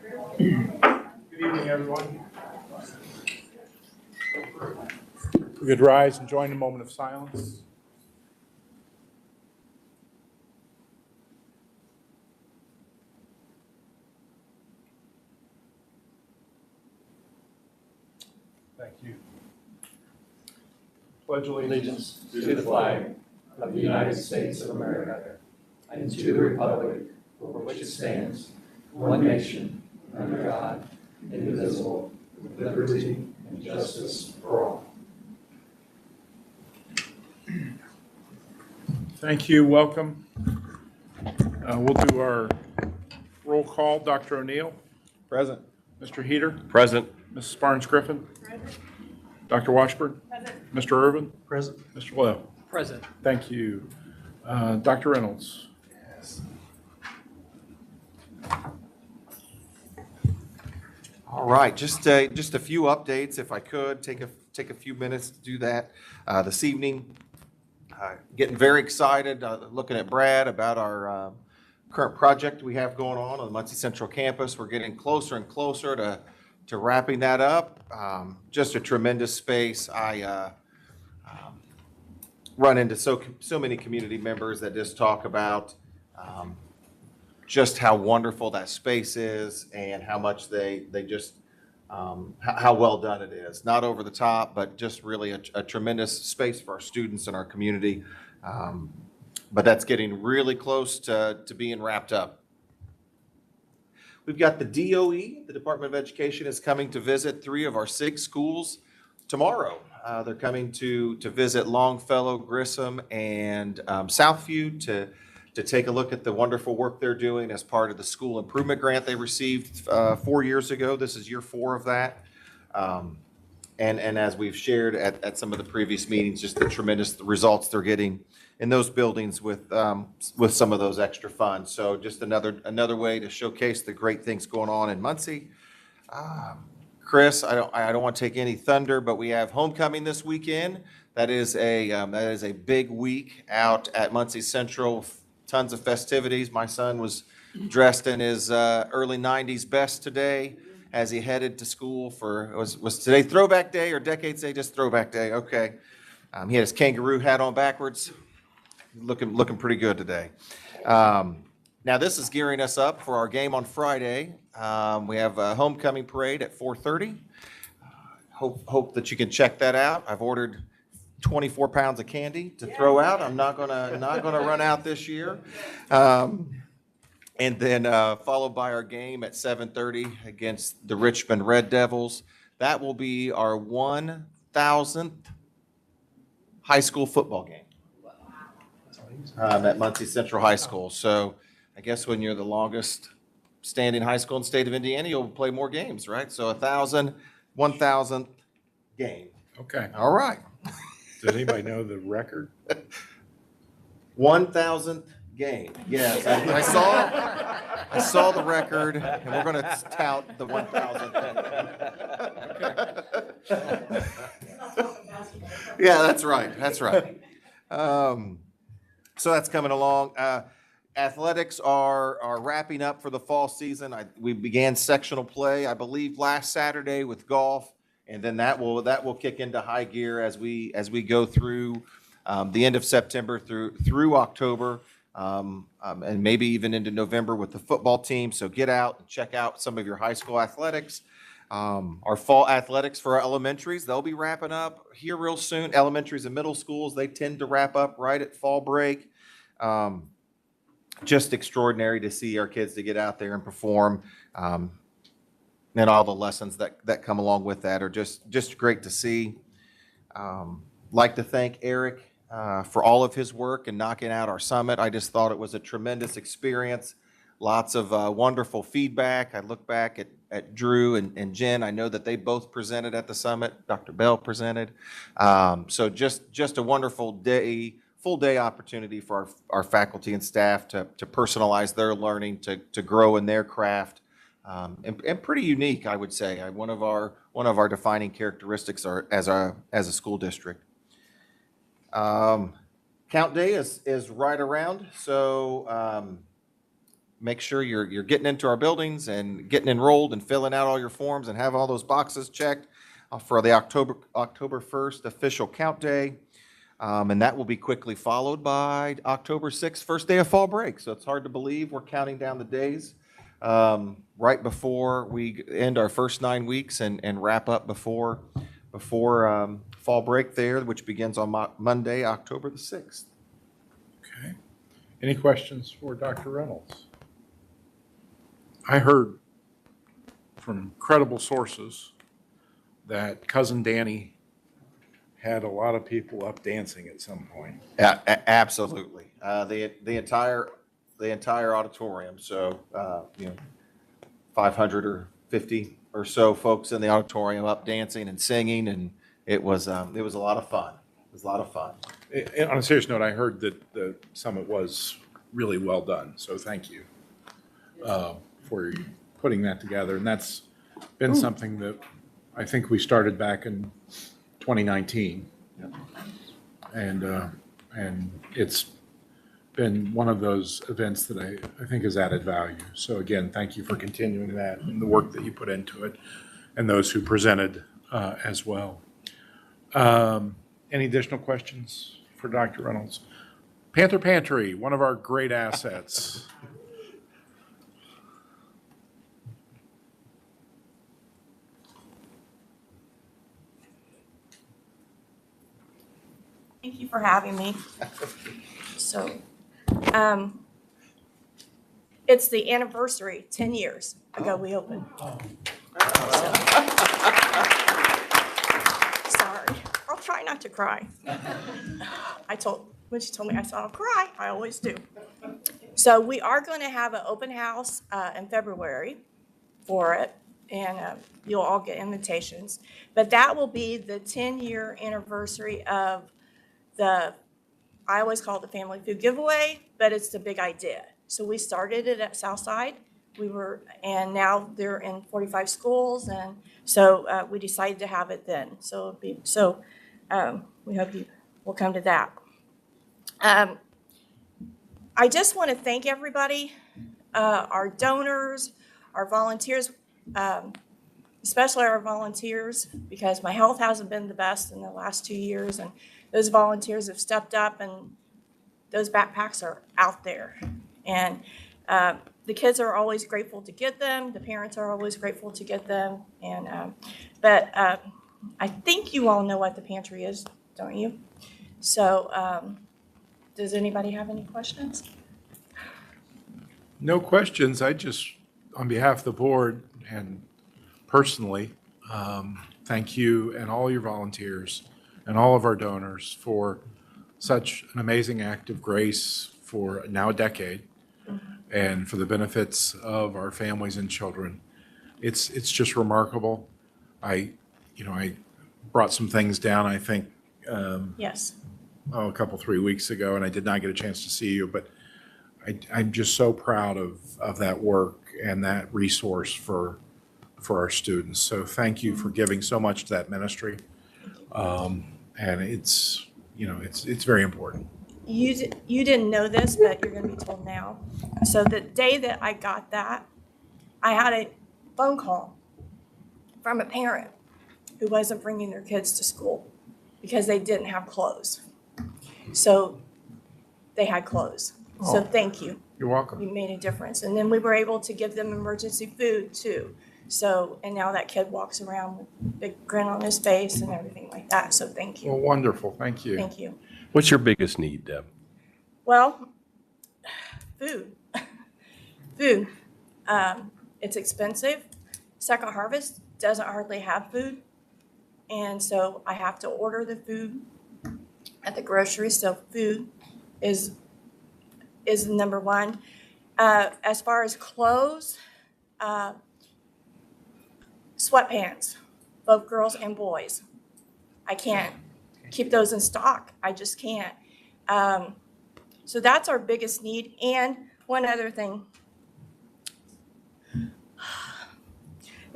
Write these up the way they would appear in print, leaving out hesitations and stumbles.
Good evening, everyone. We could rise and join a moment of silence. Thank you. Pledge allegiance to the flag of the United States of America and to the republic for which it stands, one nation, under God, indivisible, with liberty and justice for all. Thank you. Welcome. We'll do our roll call. Dr. O'Neill. Present. Mr. Heater. Present. Mrs. Barnes-Griffin. Present. Dr. Washburn. Present. Mr. Irvin. Present. Mr. Lowe. Present. Thank you. Dr. Reynolds. Yes. All right, just a few updates, if I could take a few minutes to do that this evening. Getting very excited, looking at Brad about our current project we have going on the Muncie Central campus. We're getting closer and closer to wrapping that up. Just a tremendous space. I run into so many community members that just talk about just how wonderful that space is and how much they just how well done it is. Not over the top, but just really a tremendous space for our students and our community. But that's getting really close to being wrapped up. We've got the DOE, the Department of Education, is coming to visit 3 of our 6 schools tomorrow. They're coming to visit Longfellow, Grissom, and Southview to take a look at the wonderful work they're doing as part of the school improvement grant they received 4 years ago. This is year 4 of that. And as we've shared at some of the previous meetings, just the tremendous results they're getting in those buildings with some of those extra funds. So just another way to showcase the great things going on in Muncie. Chris, I don't want to take any thunder, but we have homecoming this weekend. That is a big week out at Muncie Central. Tons of festivities. My son was dressed in his early 90s best today as he headed to school was today throwback day or decades day? Just throwback day. Okay. He had his kangaroo hat on backwards. Looking pretty good today. Now this is gearing us up for our game on Friday. We have a homecoming parade at 4:30. Hope that you can check that out. I've ordered 24 pounds of candy to throw out. I'm not gonna run out this year. And then followed by our game at 7:30 against the Richmond Red Devils. That will be our 1,000th high school football game at Muncie Central High School. So I guess when you're the longest standing high school in the state of Indiana, you'll play more games, right? So 1,000th game. Okay. All right. Does anybody know the record? 1,000th game. Yes, I saw the record, and we're going to tout the 1,000th. Yeah, that's right. That's right. So that's coming along. Athletics are wrapping up for the fall season. We began sectional play, I believe, last Saturday with golf. And then that will kick into high gear as we go through the end of September through October, and maybe even into November with the football team. So get out and check out some of your high school athletics. Our fall athletics for our elementaries, they'll be wrapping up here real soon. Elementaries and middle schools, they tend to wrap up right at fall break. Just extraordinary to see our kids to get out there and perform. And all the lessons that come along with that are just great to see. Like to thank Eric for all of his work and knocking out our summit. I just thought it was a tremendous experience. Lots of wonderful feedback. I look back at Drew and Jen. I know that they both presented at the summit. Dr. Bell presented. So just a wonderful day, full day opportunity for our faculty and staff to personalize their learning, to grow in their craft. And pretty unique, I would say. One of our defining characteristics as a school district. Count day is right around, so make sure you're getting into our buildings and getting enrolled and filling out all your forms and have all those boxes checked for the October 1st official count day. And that will be quickly followed by October 6th, first day of fall break. So it's hard to believe we're counting down the days right before we end our first 9 weeks and wrap up before fall break there, which begins on Monday, October the 6th. Okay. Any questions for Dr. Reynolds? I heard from credible sources that Cousin Danny had a lot of people up dancing at some point. Yeah, absolutely. The entire auditorium. So 500 or 50 or so folks in the auditorium up dancing and singing, and it was a lot of fun. It was a lot of fun. And on a serious note, I heard that the summit was really well done. So thank you for putting that together. And that's been something that I think we started back in 2019. Yep. And it's been one of those events that I think has added value. So again, thank you for continuing that and the work that you put into it and those who presented as well. Any additional questions for Dr. Reynolds? Panther Pantry, one of our great assets. Thank you for having me. So, it's the anniversary, 10 years ago we opened. Sorry, I'll try not to cry. When she told me I said I'll cry, I always do. So we are going to have an open house in February for it, and you'll all get invitations. But that will be the 10-year anniversary of I always call it the family food giveaway, but it's the big idea. So we started it at Southside. And now they're in 45 schools, and so we decided to have it then. So we hope you will come to that. I just want to thank everybody, our donors, our volunteers, especially our volunteers, because my health hasn't been the best in the last 2 years, and those volunteers have stepped up, and those backpacks are out there. And the kids are always grateful to get them. The parents are always grateful to get them. But I think you all know what the pantry is, don't you? So does anybody have any questions? No questions. I just, on behalf of the board and personally, thank you and all your volunteers and all of our donors for such an amazing act of grace for now a decade, and for the benefits of our families and children. It's just remarkable. I brought some things down, I think, Yes. a couple, 3 weeks ago, and I did not get a chance to see you, but I'm just so proud of that work and that resource for our students. So thank you for giving so much to that ministry. And it's very important. You didn't know this, but you're going to be told now. So the day that I got that, I had a phone call from a parent who wasn't bringing their kids to school because they didn't have clothes. So they had clothes. So thank you. You're welcome. You made a difference. And then we were able to give them emergency food too. So, and now that kid walks around with a big grin on his face and everything like that. So thank Well, you. wonderful. Thank you. Thank you. What's your biggest need, Deb? Well, food. Food. It's expensive. Second Harvest doesn't hardly have food. And so I have to order the food at the grocery. So food is number one. As far as clothes, sweatpants, both girls and boys. I can't keep those in stock. I just can't. So that's our biggest need. And one other thing. The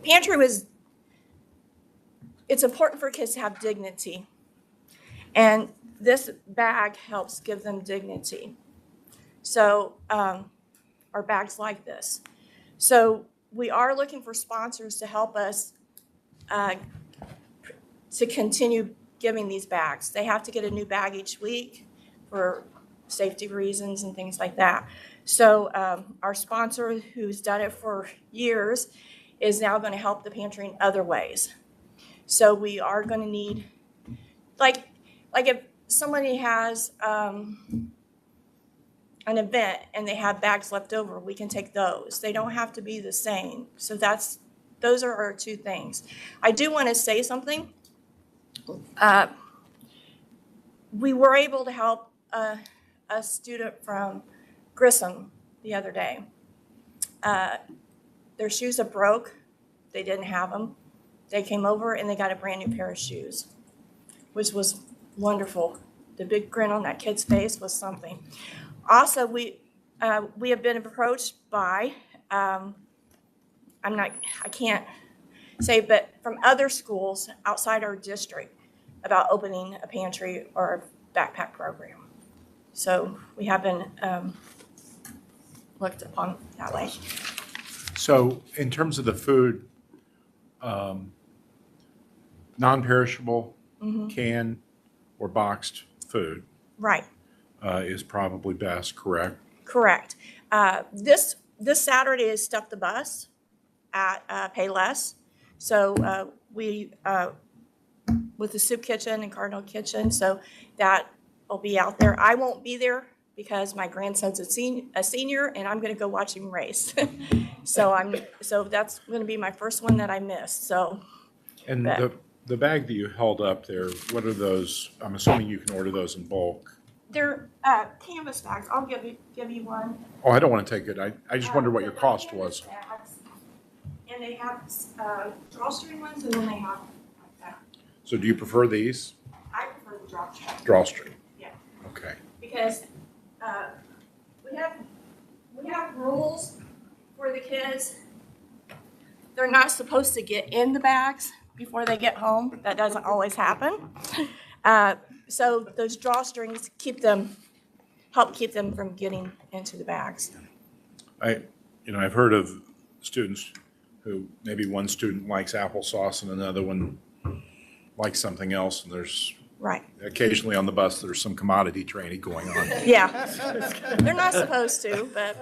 pantry it's important for kids to have dignity. And this bag helps give them dignity. So are bags like this. So we are looking for sponsors to help us to continue giving these bags. They have to get a new bag each week for safety reasons and things like that. So our sponsor, who's done it for years, is now going to help the pantry in other ways. So we are going to need, like if somebody has an event and they have bags left over, we can take those. They don't have to be the same. So those are our two things. I do want to say something. We were able to help a student from Grissom the other day. Their shoes have broke. They didn't have them. They came over and they got a brand new pair of shoes, which was wonderful. The big grin on that kid's face was something. Also, we have been approached by, I can't say, but from other schools outside our district about opening a pantry or a backpack program. So we have been looked upon that way. So in terms of the food, non-perishable, canned or boxed food Right, is probably best, correct? correct. This Saturday is Stuff the Bus at Payless. So we, with the Soup Kitchen and Cardinal Kitchen, so that will be out there. I won't be there because my grandson's a senior and I'm going to go watch him race. So that's going to be my first one that I missed. So. And the bag that you held up there, what are those? I'm assuming you can order those in bulk. They're canvas bags. I'll give you one. Oh, I don't want to take it. I just wondered what your cost was. And they have drawstring ones, and then they have like that. So do you prefer these? I prefer the drawstring. Drawstring? Yeah. Okay. Because we have rules for the kids. They're not supposed to get in the bags before they get home. That doesn't always happen. So those drawstrings help keep them from getting into the bags. I've heard of students who, maybe one student likes applesauce and another one likes something else, and there's Right. occasionally on the bus, there's some commodity trading going on. Yeah. They're not supposed to, but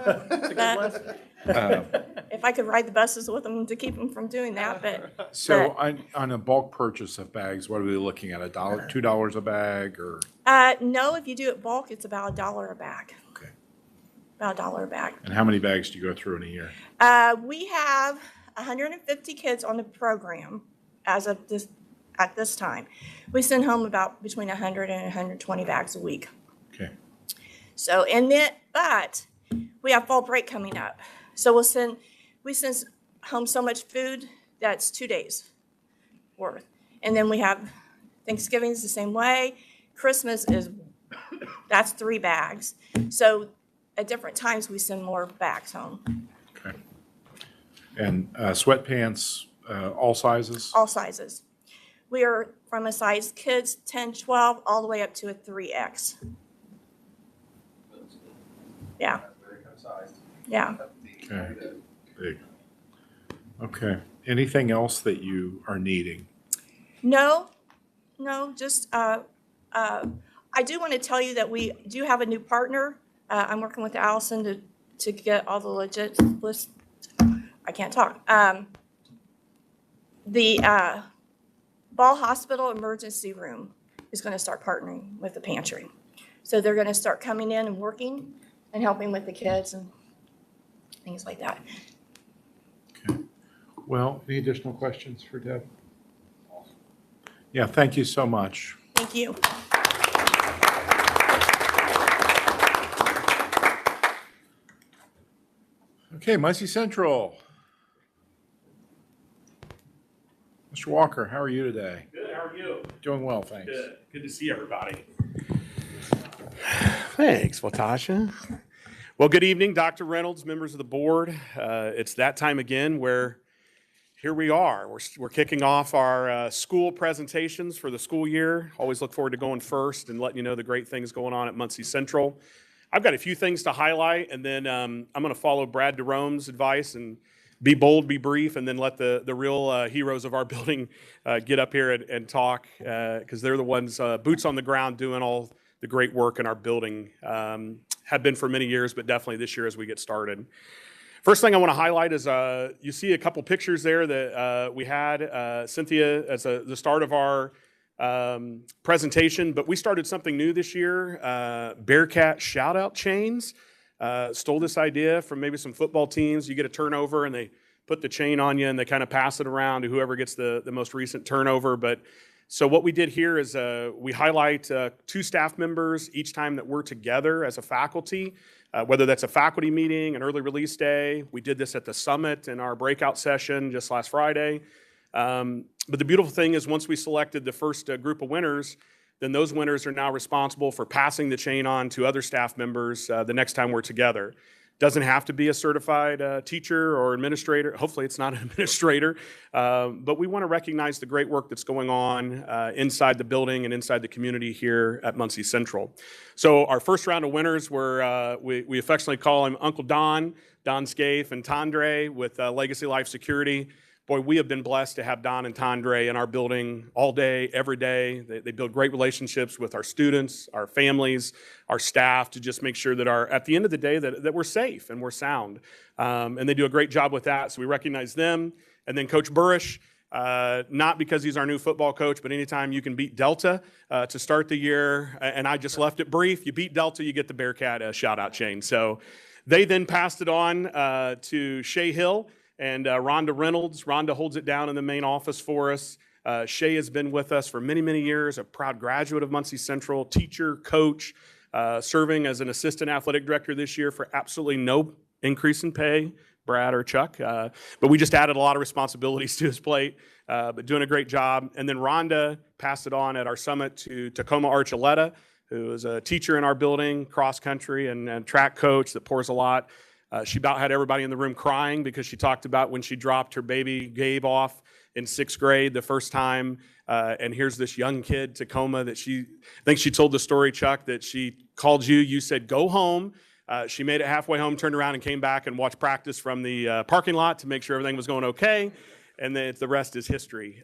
if I could ride the buses with them to keep them from doing that, but. So on a bulk purchase of bags, what are we looking at? $1, $2 a bag, or? No, if you do it bulk, it's about $1 a bag. Okay. About $1 a bag. And how many bags do you go through in a year? We have 150 kids on the program as of at this time. We send home about between 100 and 120 bags a week. Okay. So, but we have fall break coming up. So we send home so much food that's 2 days worth. And then we have Thanksgiving's the same way. Christmas that's 3 bags. So at different times we send more bags home. Okay. And sweatpants, all sizes? All sizes. We are from a size kids 10, 12, all the way up to a 3X. Yeah. Yeah. Okay. Big. Okay. Anything else that you are needing? No, just, I do want to tell you that we do have a new partner. I'm working with Allison to get all the I can't talk. The Ball Hospital Emergency Room is going to start partnering with the pantry. So they're going to start coming in and working and helping with the kids and things like that. Okay. Well, any additional questions for Deb? Yeah, thank you so much. Thank you. Okay, Muncie Central. Mr. Walker, how are you today? Good, how are you? Doing well, thanks. Good to see everybody. Thanks, Latasha. Well, good evening, Dr. Reynolds, members of the board. It's that time again where here we are. We're kicking off our school presentations for the school year. Always look forward to going first and letting you know the great things going on at Muncie Central. I've got a few things to highlight, and then I'm going to follow Brad DeRome's advice and be bold, be brief, and then let the real heroes of our building get up here and talk, because they're the ones, boots on the ground, doing all the great work in our building. Have been for many years, but definitely this year as we get started. First thing I want to highlight is you see a couple pictures there that we had Cynthia as the start of our presentation, but we started something new this year, Bearcat shout-out chains. Stole this idea from maybe some football teams. You get a turnover and they put the chain on you and they kind of pass it around to whoever gets the most recent turnover. But so what we did here is we highlight 2 staff members each time that we're together as a faculty, whether that's a faculty meeting, an early release day. We did this at the summit in our breakout session just last Friday. But the beautiful thing is once we selected the first group of winners, then those winners are now responsible for passing the chain on to other staff members the next time we're together. Doesn't have to be a certified teacher or administrator. Hopefully it's not an administrator, but we want to recognize the great work that's going on inside the building and inside the community here at Muncie Central. So our first round of winners were, we affectionately call him Uncle Don Scaife, and Tandre with Legacy Life Security. Boy, we have been blessed to have Don and Tandre in our building all day, every day. They build great relationships with our students, our families, our staff, to just make sure that at the end of the day, that we're safe and we're sound. And they do a great job with that, so we recognize them. And then Coach Burrish, not because he's our new football coach, but anytime you can beat Delta to start the year, and I just left it brief, you beat Delta, you get the Bearcat shout-out chain. So they then passed it on to Shay Hill and Rhonda Reynolds. Rhonda holds it down in the main office for us. Shay has been with us for many, many years, a proud graduate of Muncie Central, teacher, coach, serving as an assistant athletic director this year for absolutely no increase in pay, Brad or Chuck. But we just added a lot of responsibilities to his plate, but doing a great job. And then Rhonda passed it on at our summit to Tacoma Archuleta, who is a teacher in our building, cross country and track coach that pours a lot. She about had everybody in the room crying because she talked about when she dropped her baby Gabe off in 6th grade the first time. And here's this young kid, Tacoma, that I think she told the story, Chuck, that she called you said, go home. She made it halfway home, turned around and came back and watched practice from the parking lot to make sure everything was going okay. And then the rest is history.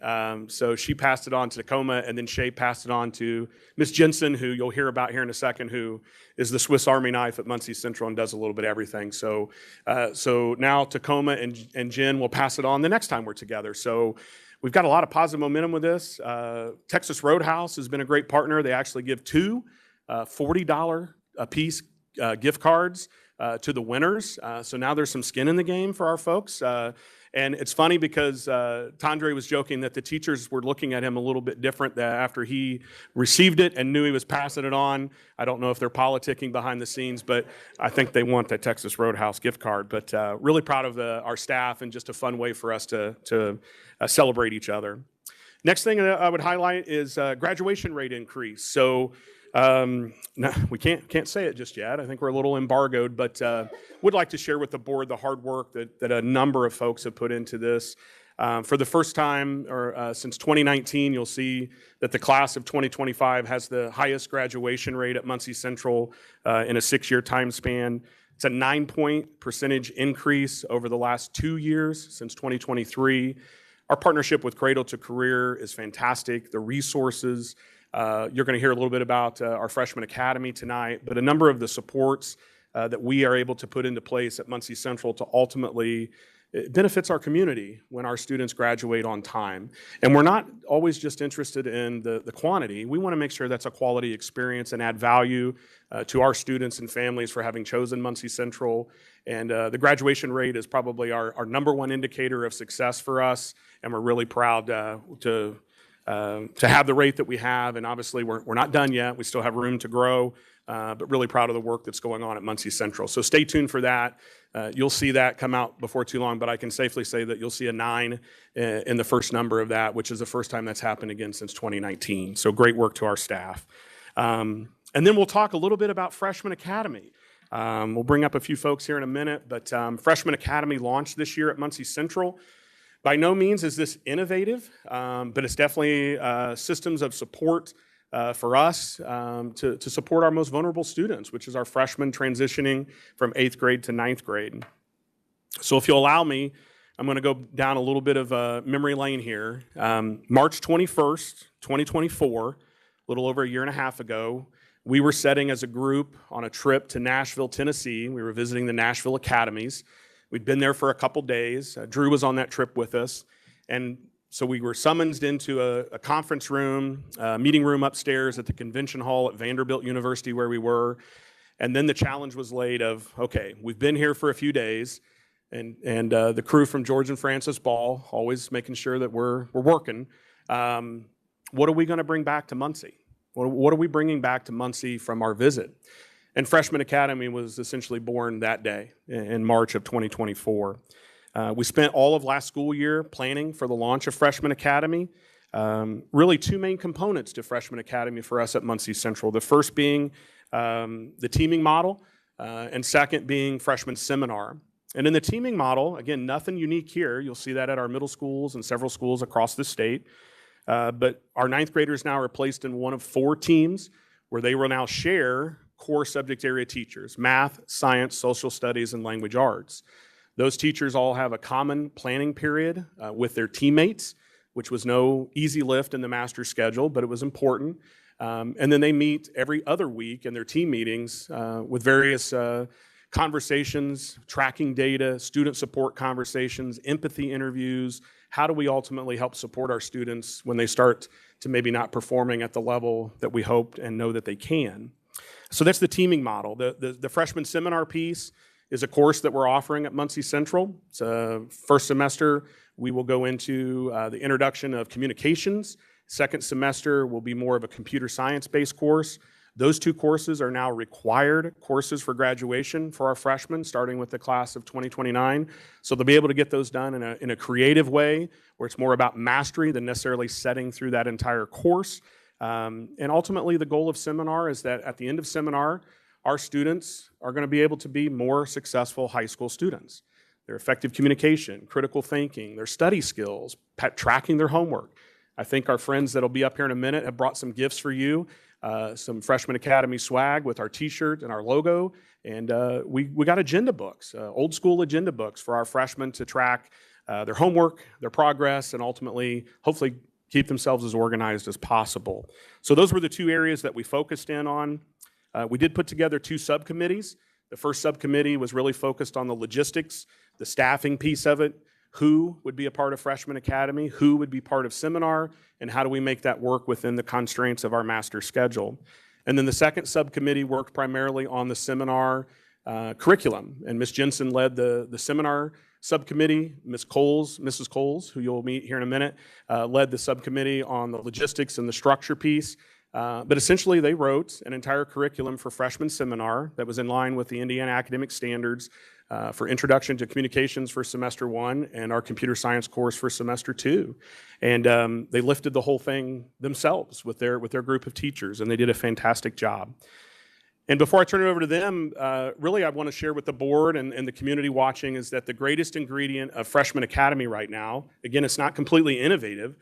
So she passed it on to Tacoma, and then Shay passed it on to Miss Jensen, who you'll hear about here in a second, who is the Swiss Army knife at Muncie Central and does a little bit of everything. So now Tacoma and Jen will pass it on the next time we're together. So we've got a lot of positive momentum with this. Texas Roadhouse has been a great partner. They actually give 2 $40 a piece gift cards to the winners. So now there's some skin in the game for our folks. And it's funny because Tandre was joking that the teachers were looking at him a little bit different after he received it and knew he was passing it on. I don't know if they're politicking behind the scenes, but I think they want that Texas Roadhouse gift card. But really proud of our staff, and just a fun way for us to celebrate each other. Next thing I would highlight is graduation rate increase. So no, we can't say it just yet. I think we're a little embargoed, but would like to share with the board the hard work that a number of folks have put into this. For the first time since 2019, you'll see that the class of 2025 has the highest graduation rate at Muncie Central in a 6-year time span. It's a 9-point percentage increase over the last 2 years since 2023. Our partnership with Cradle to Career is fantastic. The resources, you're going to hear a little bit about our freshman academy tonight, but a number of the supports that we are able to put into place at Muncie Central to ultimately, it benefits our community when our students graduate on time. And we're not always just interested in the quantity. We want to make sure that's a quality experience and add value to our students and families for having chosen Muncie Central. And the graduation rate is probably our number one indicator of success for us, and we're really proud to have the rate that we have. And obviously we're not done yet. We still have room to grow, but really proud of the work that's going on at Muncie Central. So stay tuned for that. You'll see that come out before too long, but I can safely say that you'll see a 9 in the first number of that, which is the first time that's happened again since 2019. So great work to our staff. And then we'll talk a little bit about Freshman Academy. We'll bring up a few folks here in a minute, but Freshman Academy launched this year at Muncie Central. By no means is this innovative, but it's definitely systems of support for us to support our most vulnerable students, which is our freshmen transitioning from 8th grade to 9th grade. So if you'll allow me, I'm going to go down a little bit of memory lane here. March 21st, 2024, a little over a year and a half ago, we were setting as a group on a trip to Nashville, Tennessee. We were visiting the Nashville academies. We'd been there for a couple days. Drew was on that trip with us. And so we were summoned into a conference room, meeting room upstairs at the convention hall at Vanderbilt University where we were. And then the challenge was laid of, okay, we've been here for a few days. And the crew from George and Francis Ball, always making sure that we're working. What are we going to bring back to Muncie? What are we bringing back to Muncie from our visit? And Freshman Academy was essentially born that day in March of 2024. We spent all of last school year planning for the launch of Freshman Academy. Really two main components to Freshman Academy for us at Muncie Central. The first being the teaming model, and second being Freshman Seminar. And in the teaming model, again, nothing unique here. You'll see that at our middle schools and several schools across the state. But our 9th graders now are placed in one of 4 teams where they will now share core subject area teachers: math, science, social studies, and language arts. Those teachers all have a common planning period with their teammates, which was no easy lift in the master's schedule, but it was important. And then they meet every other week in their team meetings with various conversations, tracking data, student support conversations, empathy interviews. How do we ultimately help support our students when they start to maybe not performing at the level that we hoped and know that they can? So that's the teaming model. The freshman seminar piece is a course that we're offering at Muncie Central. So first semester, we will go into the introduction of communications. Second semester will be more of a computer science-based course. Those 2 courses are now required courses for graduation for our freshmen, starting with the class of 2029. So they'll be able to get those done in a creative way, where it's more about mastery than necessarily setting through that entire course. And ultimately, the goal of seminar is that at the end of seminar, our students are going to be able to be more successful high school students. Their effective communication, critical thinking, their study skills, tracking their homework. I think our friends that'll be up here in a minute have brought some gifts for you. Some Freshman Academy swag with our t-shirt and our logo. And we got agenda books, old school agenda books for our freshmen to track their homework, their progress, and ultimately, hopefully, keep themselves as organized as possible. So those were the 2 areas that we focused in on. We did put together 2 subcommittees. The first subcommittee was really focused on the logistics, the staffing piece of it, who would be a part of Freshman Academy, who would be part of seminar, and how do we make that work within the constraints of our master schedule. And then the second subcommittee worked primarily on the seminar curriculum, and Ms. Jensen led the seminar subcommittee. Mrs. Coles, who you'll meet here in a minute, led the subcommittee on the logistics and the structure piece. But essentially, they wrote an entire curriculum for freshman seminar that was in line with the Indiana academic standards for Introduction to Communications for semester 1 and our computer science course for semester 2. And they lifted the whole thing themselves with their group of teachers, and they did a fantastic job. And before I turn it over to them, really I want to share with the board and the community watching is that the greatest ingredient of Freshman Academy right now, again, it's not completely innovative,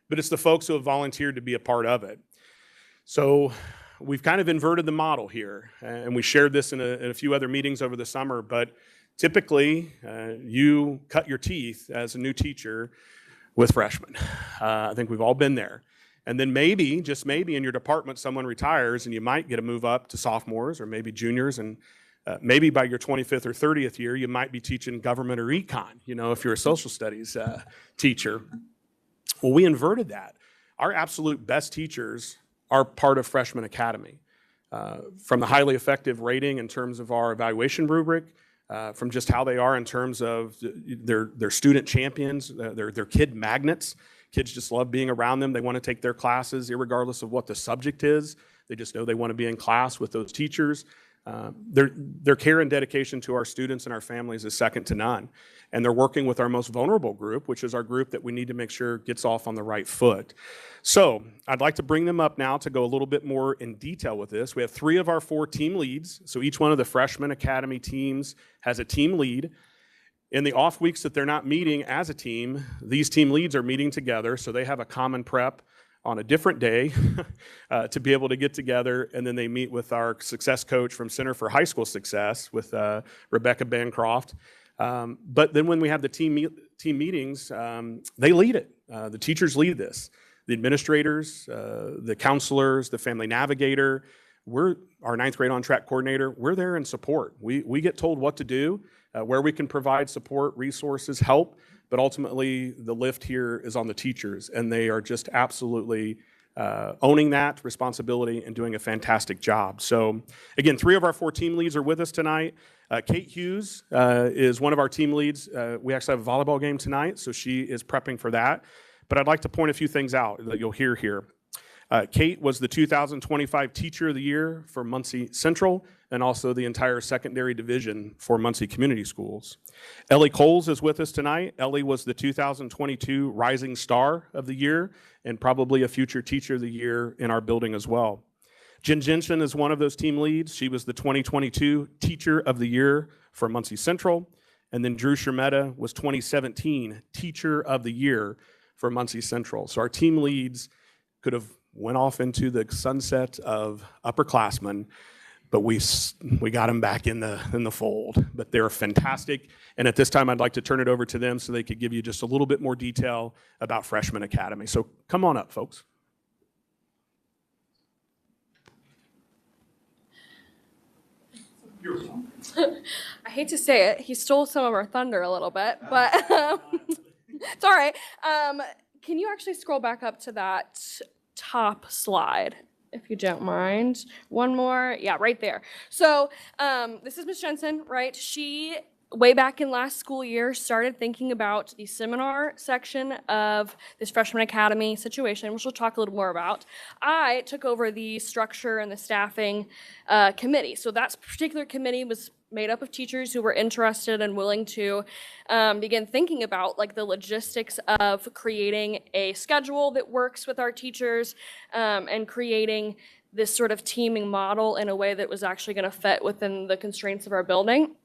but it's the folks who have volunteered to be a part of it. So we've kind of inverted the model here, and we shared this in a few other meetings over the summer, but typically you cut your teeth as a new teacher with freshmen. I think we've all been there. And then maybe, just maybe in your department, someone retires and you might get a move up to sophomores or maybe juniors, and maybe by your 25th or 30th year, you might be teaching government or econ, if you're a social studies teacher. Well, we inverted that. Our absolute best teachers are part of Freshman Academy. From the highly effective rating in terms of our evaluation rubric, from just how they are in terms of their student champions, their kid magnets. Kids just love being around them. They want to take their classes regardless of what the subject is. They just know they want to be in class with those teachers. Their care and dedication to our students and our families is second to none. And they're working with our most vulnerable group, which is our group that we need to make sure gets off on the right foot. So I'd like to bring them up now to go a little bit more in detail with this. We have 3 of our 4 team leads. So each one of the Freshman Academy teams has a team lead. In the off weeks that they're not meeting as a team, these team leads are meeting together, so they have a common prep on a different day to be able to get together, and then they meet with our success coach from Center for High School Success with Rebecca Bancroft. But then when we have the team meetings, they lead it. The teachers lead this. The administrators, the counselors, the family navigator, we're our 9th grade on-track coordinator, we're there in support. We get told what to do, where we can provide support, resources, help, but ultimately the lift here is on the teachers, and they are just absolutely owning that responsibility and doing a fantastic job. So again, 3 of our 4 team leads are with us tonight. Kate Hughes is one of our team leads. We actually have a volleyball game tonight, so she is prepping for that. But I'd like to point a few things out that you'll hear here. Kate was the 2025 Teacher of the Year for Muncie Central and also the entire secondary division for Muncie Community Schools. Ellie Coles is with us tonight. Ellie was the 2022 Rising Star of the Year and probably a future Teacher of the Year in our building as well. Jen Jensen is one of those team leads. She was the 2022 Teacher of the Year for Muncie Central. And then Drew Shermetta was 2017 Teacher of the Year for Muncie Central. So our team leads could have went off into the sunset of upperclassmen, but we got them back in the fold. But they're fantastic. And at this time, I'd like to turn it over to them so they could give you just a little bit more detail about Freshman Academy. So come on up, folks. I hate to say it, he stole some of our thunder a little bit, but it's all right. Can you actually scroll back up to that top slide, if you don't mind? One more. Yeah, right there. So this is Ms. Jensen, right? She, way back in last school year, started thinking about the seminar section of this Freshman Academy situation, which we'll talk a little more about. I took over the structure and the staffing committee. So that particular committee was made up of teachers who were interested and willing to begin thinking about like the logistics of creating a schedule that works with our teachers and creating this sort of teaming model in a way that was actually going to fit within the constraints of our building.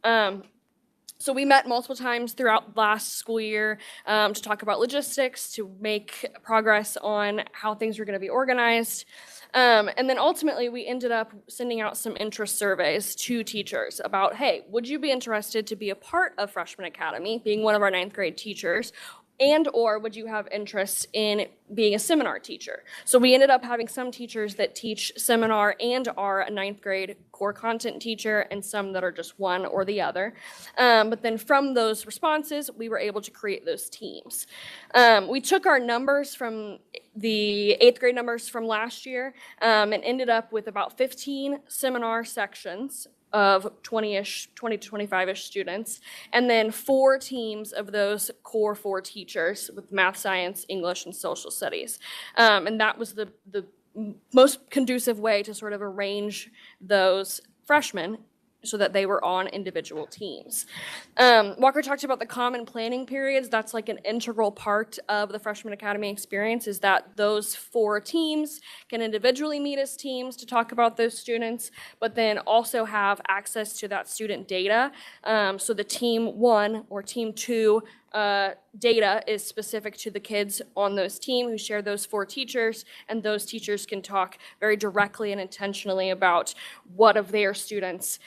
So we met multiple times throughout last school year to talk about logistics, to make progress on how things were going to be organized. And then ultimately, we ended up sending out some interest surveys to teachers about, hey, would you be interested to be a part of Freshman Academy, being one of our 9th grade teachers? And or would you have interest in being a seminar teacher? So we ended up having some teachers that teach seminar and are a 9th grade core content teacher, and some that are just one or the other. But then from those responses, we were able to create those teams. We took our numbers from the 8th grade numbers from last year and ended up with about 15 seminar sections of 20 to 25-ish students, and then 4 teams of those core 4 teachers with math, science, English, and social studies. And that was the most conducive way to sort of arrange those freshmen so that they were on individual teams. Walker talked about the common planning periods. That's like an integral part of the Freshman Academy experience, is that those 4 teams can individually meet as teams to talk about those students, but then also have access to that student data. So the team 1 or team 2 data is specific to the kids on those teams who share those 4 teachers, and those teachers can talk very directly and intentionally about what of their students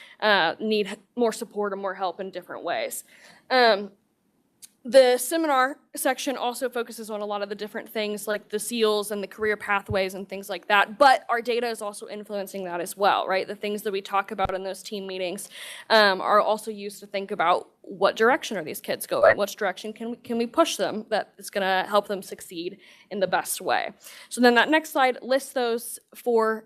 need more support or more help in different ways. The seminar section also focuses on a lot of the different things like the SEALs and the career pathways and things like that, but our data is also influencing that as well, right? The things that we talk about in those team meetings are also used to think about what direction are these kids going? Which direction can we push them that is going to help them succeed in the best way? So then that next slide lists those 4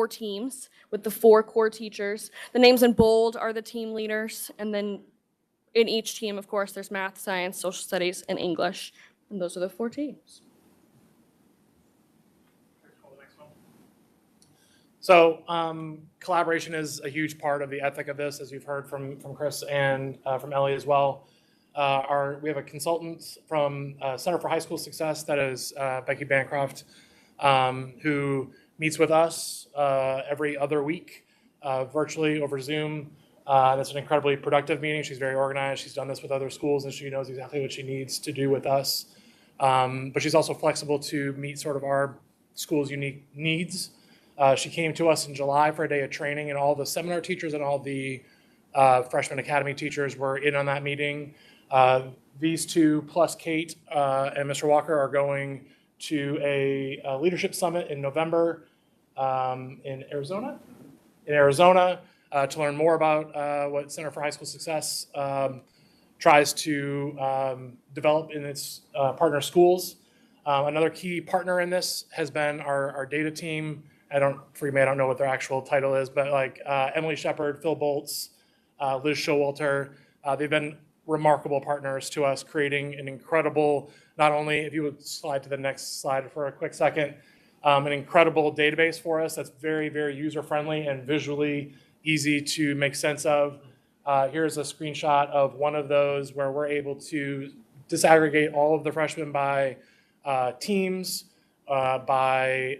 teams with the 4 core teachers. The names in bold are the team leaders, and then in each team, of course, there's math, science, social studies, and English, and those are the 4 teams. So collaboration is a huge part of the ethic of this, as you've heard from Chris and from Ellie as well. We have a consultant from Center for High School Success, that is Becky Bancroft, who meets with us every other week virtually over Zoom. That's an incredibly productive meeting. She's very organized. She's done this with other schools, and she knows exactly what she needs to do with us. but she's also flexible to meet sort of our school's unique needs. She came to us in July for a day of training, and all the seminar teachers and all the freshman academy teachers were in on that meeting. These two plus Kate and Mr. Walker are going to a leadership summit in November in Arizona. To learn more about what Center for High School Success tries to develop in its partner schools. Another key partner in this has been our data team. Forgive me, I don't know what their actual title is, but like Emily Shepard, Phil Boltz, Liz Showalter, they've been remarkable partners to us, creating an incredible, not only, if you would slide to the next slide for a quick second, an incredible database for us that's very, very user-friendly and visually easy to make sense of. Here's a screenshot of one of those where we're able to disaggregate all of the freshmen by teams, by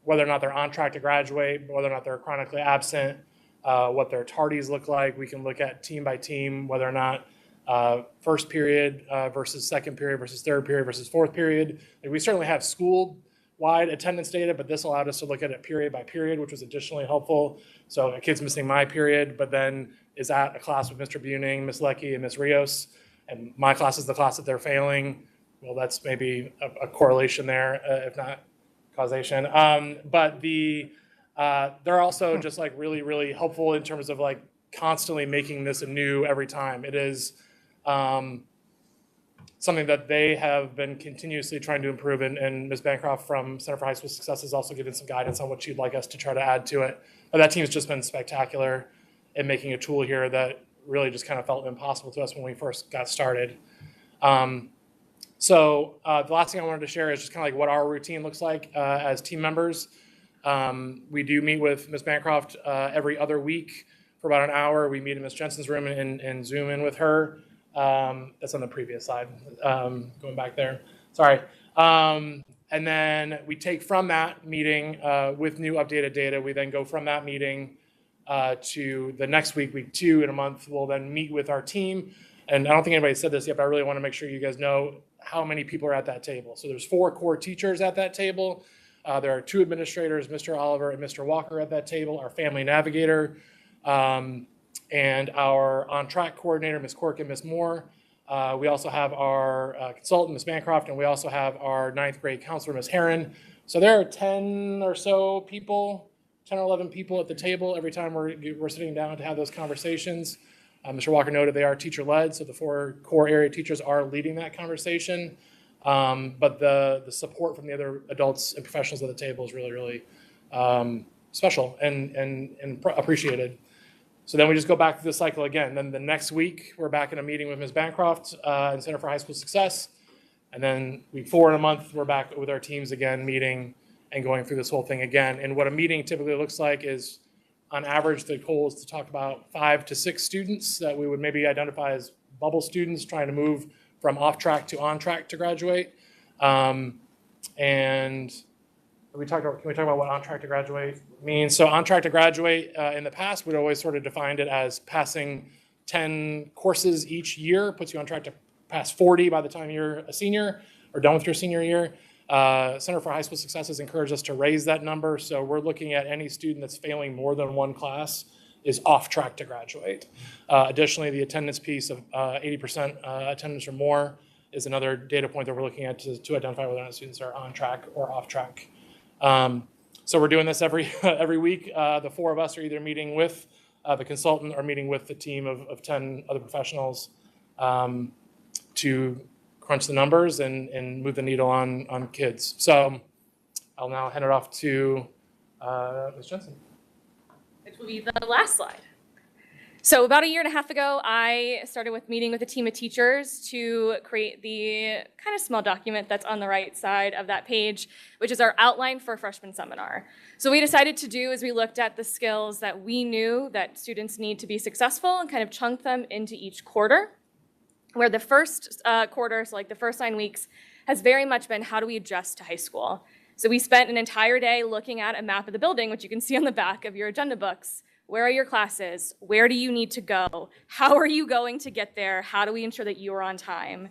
whether or not they're on track to graduate, whether or not they're chronically absent, what their tardies look like. We can look at team by team, whether or not first period versus second period versus third period versus fourth period. Like, we certainly have school-wide attendance data, but this allowed us to look at it period by period, which was additionally helpful. So a kid's missing my period, but then is at a class with Mr. Buning, Ms. Leckie, and Ms. Rios, and my class is the class that they're failing. Well, that's maybe a correlation there, if not causation. But they're also just like really, really helpful in terms of like constantly making this anew every time. It is something that they have been continuously trying to improve, and Ms. Bancroft from Center for High School Success has also given some guidance on what she'd like us to try to add to it. But that team's just been spectacular in making a tool here that really just kind of felt impossible to us when we first got started. So the last thing I wanted to share is just kind of like what our routine looks like as team members. We do meet with Ms. Bancroft every other week for about an hour. We meet in Ms. Jensen's room and Zoom in with her. That's on the previous slide, going back there. Sorry. And then we take from that meeting with new updated data. We then go from that meeting to the next week, week 2 in a month. We'll then meet with our team. And I don't think anybody said this yet, but I really want to make sure you guys know how many people are at that table. So there's 4 core teachers at that table. There are 2 administrators, Mr. Oliver and Mr. Walker at that table, our family navigator, and our on-track coordinator, Ms. Quirk and Ms. Moore. We also have our consultant, Ms. Bancroft, and we also have our 9th grade counselor, Ms. Herron. So there are 10 or so people, 10 or 11 people at the table every time we're sitting down to have those conversations. Mr. Walker noted they are teacher-led, so the 4 core area teachers are leading that conversation. But the support from the other adults and professionals at the table is really, really special and appreciated. So then we just go back through the cycle again. Then the next week, we're back in a meeting with Ms. Bancroft and Center for High School Success. And then week 4 in a month, we're back with our teams again, meeting and going through this whole thing again. And what a meeting typically looks like is, on average, the goal is to talk about 5 to 6 students that we would maybe identify as bubble students trying to move from off track to on track to graduate. And can we talk about what on track to graduate means? So on track to graduate in the past, we'd always sort of defined it as passing 10 courses each year, puts you on track to pass 40 by the time you're a senior or done with your senior year. Center for High School Success has encouraged us to raise that number. So we're looking at any student that's failing more than 1 class is off track to graduate. Additionally, the attendance piece of 80% attendance or more is another data point that we're looking at to identify whether or not students are on track or off track. So we're doing this every week. The 4 of us are either meeting with the consultant or meeting with the team of 10 other professionals to crunch the numbers and move the needle on kids. So I'll now hand it off to Ms. Jensen. Which will be the last slide. So about a year and a half ago, I started with meeting with a team of teachers to create the kind of small document that's on the right side of that page, which is our outline for a freshman seminar. So what we decided to do is we looked at the skills that we knew that students need to be successful and kind of chunked them into each quarter, where the first quarter, so like the first 9 weeks, has very much been how do we adjust to high school. So we spent an entire day looking at a map of the building, which you can see on the back of your agenda books. Where are your classes? Where do you need to go? How are you going to get there? How do we ensure that you are on time?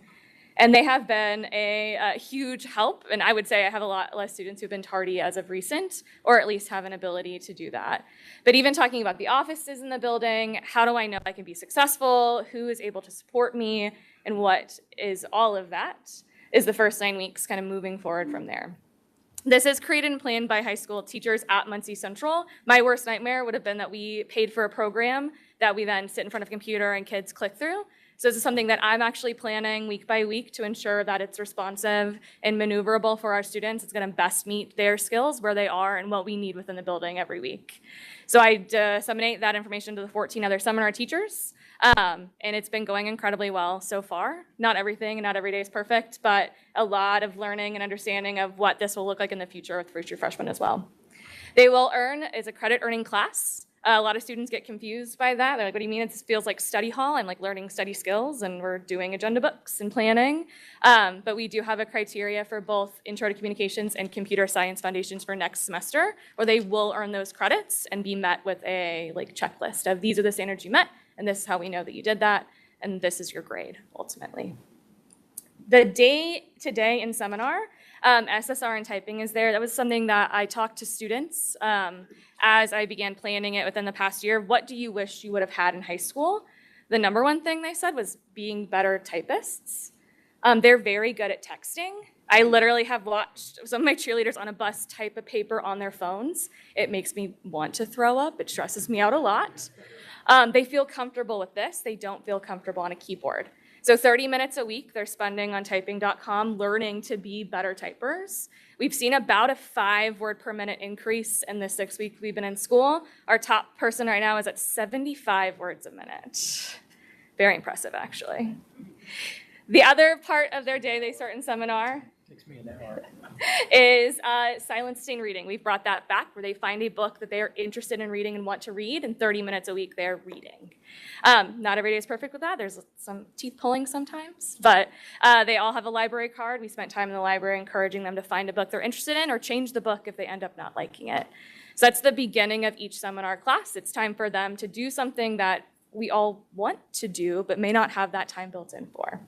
And they have been a huge help. And I would say I have a lot less students who've been tardy as of recent, or at least have an ability to do that. But even talking about the offices in the building, how do I know I can be successful? Who is able to support me? And what is all of that is the first 9 weeks kind of moving forward from there. This is created and planned by high school teachers at Muncie Central. My worst nightmare would have been that we paid for a program that we then sit in front of a computer and kids click through. So this is something that I'm actually planning week by week to ensure that it's responsive and maneuverable for our students. It's going to best meet their skills, where they are, and what we need within the building every week. So I disseminate that information to the 14 other seminar teachers, and it's been going incredibly well so far. Not everything and not every day is perfect, but a lot of learning and understanding of what this will look like in the future with first-year freshmen as well. They will earn as a credit-earning class. A lot of students get confused by that. They're like, what do you mean? It feels like study hall. I'm like learning study skills, and we're doing agenda books and planning. But we do have a criteria for both Intro to Communications and Computer Science Foundations for next semester, where they will earn those credits and be met with a checklist of these are the standards you met, and this is how we know that you did that, and this is your grade, ultimately. The day-to-day in seminar, SSR and typing is there. That was something that I talked to students as I began planning it within the past year. What do you wish you would have had in high school? The number one thing they said was being better typists. They're very good at texting. I literally have watched some of my cheerleaders on a bus type a paper on their phones. It makes me want to throw up. It stresses me out a lot. They feel comfortable with this. They don't feel comfortable on a keyboard. So 30 minutes a week they're spending on typing.com learning to be better typers. We've seen about a 5 word per minute increase in the 6 weeks we've been in school. Our top person right now is at 75 words a minute. Very impressive, actually. The other part of their day they start in seminar is silencing reading. We've brought that back, where they find a book that they are interested in reading and want to read, and 30 minutes a week they're reading. Not every day is perfect with that. There's some teeth pulling sometimes, but they all have a library card. We spent time in the library encouraging them to find a book they're interested in or change the book if they end up not liking it. So that's the beginning of each seminar class. It's time for them to do something that we all want to do but may not have that time built in for.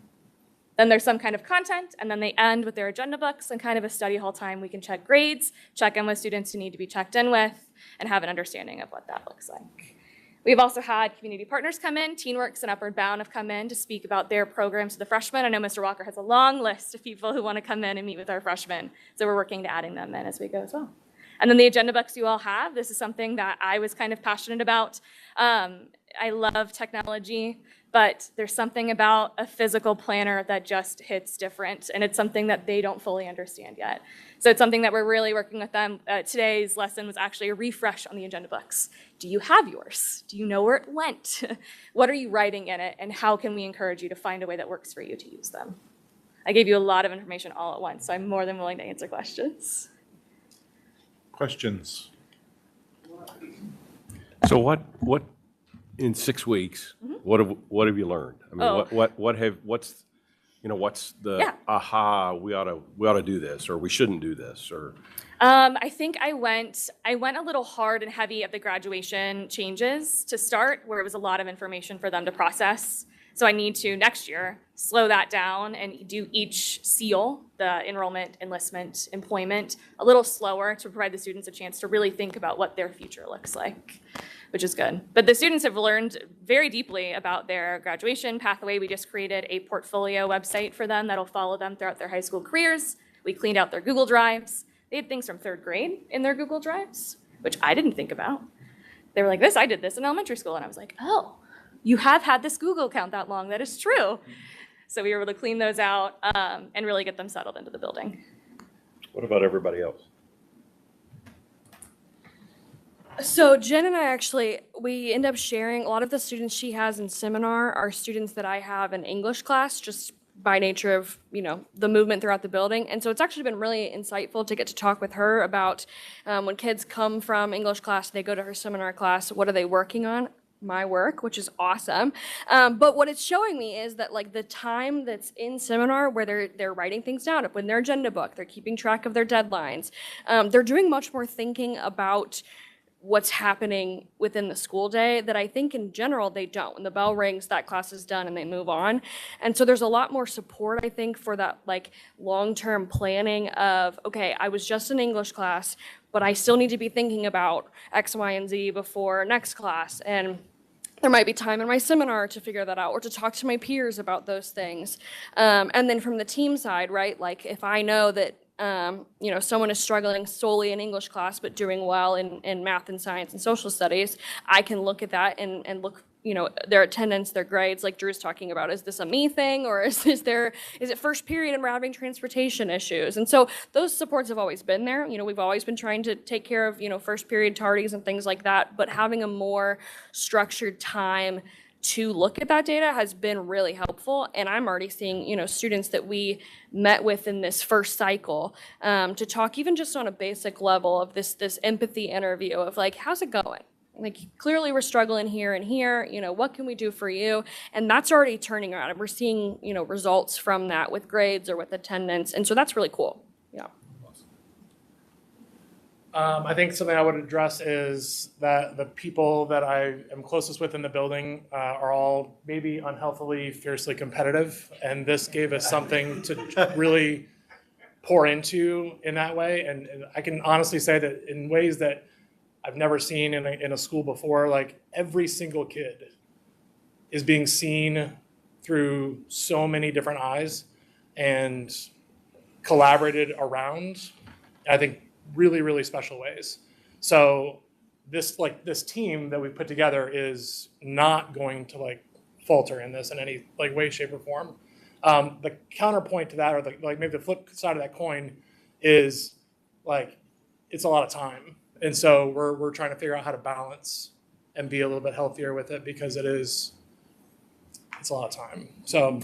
Then there's some kind of content, and then they end with their agenda books and kind of a study hall time. We can check grades, check in with students who need to be checked in with, and have an understanding of what that looks like. We've also had community partners come in. TeenWorks and Upward Bound have come in to speak about their programs to the freshmen. I know Mr. Walker has a long list of people who want to come in and meet with our freshmen, so we're working to adding them in as we go as well. And then the agenda books you all have, this is something that I was kind of passionate about. I love technology, but there's something about a physical planner that just hits different, and it's something that they don't fully understand yet. So it's something that we're really working with them. Today's lesson was actually a refresh on the agenda books. Do you have yours? Do you know where it went? What are you writing in it, and how can we encourage you to find a way that works for you to use them? I gave you a lot of information all at once, so I'm more than willing to answer questions. Questions? So what in 6 weeks, what have you learned? I mean, what's the aha, we ought to do this, or we shouldn't do this, or? I think I went a little hard and heavy at the graduation changes to start, where it was a lot of information for them to process. So I need to, next year, slow that down and do each seal, the enrollment, enlistment, employment, a little slower to provide the students a chance to really think about what their future looks like, which is good. But the students have learned very deeply about their graduation pathway. We just created a portfolio website for them that'll follow them throughout their high school careers. We cleaned out their Google Drives. They had things from 3rd grade in their Google Drives, which I didn't think about. They were like, I did this in elementary school. And I was like, oh, you have had this Google account that long. That is true. So we were able to clean those out and really get them settled into the building. What about everybody else? So Jen and I we end up sharing a lot of the students she has in seminar are students that I have in English class, just by nature of, the movement throughout the building. And so it's actually been really insightful to get to talk with her about when kids come from English class, they go to her seminar class, what are they working on? My work, which is awesome. But what it's showing me is that the time that's in seminar where they're writing things down, up in their agenda book, they're keeping track of their deadlines. They're doing much more thinking about what's happening within the school day that I think in general they don't. When the bell rings, that class is done and they move on. And so there's a lot more support, I think, for that like long-term planning of, okay, I was just in English class, but I still need to be thinking about X, Y, and Z before next class. And there might be time in my seminar to figure that out or to talk to my peers about those things. And then from the team side, right, like if I know that someone is struggling solely in English class but doing well in math and science and social studies, I can look at that and look, their attendance, their grades, like Drew's talking about. Is this a me thing, or is it first period and we're having transportation issues? And so those supports have always been there. We've always been trying to take care of, first period tardies and things like that, but having a more structured time to look at that data has been really helpful. And I'm already seeing, students that we met with in this first cycle to talk even just on a basic level of this empathy interview of like, how's it going? Like, clearly we're struggling here and here, what can we do for you? And that's already turning around. And we're seeing, results from that with grades or with attendance. And so that's really cool. Yeah. I think something I would address is that the people that I am closest with in the building are all maybe unhealthily, fiercely competitive. And this gave us something to really pour into in that way. And I can honestly say that in ways that I've never seen in a school before, like every single kid is being seen through so many different eyes and collaborated around, I think, really, really special ways. So this team that we put together is not going to falter in this in any way, shape, or form. The counterpoint to that, or maybe the flip side of that coin, is it's a lot of time. And so we're trying to figure out how to balance and be a little bit healthier with it, because it's a lot of time. So,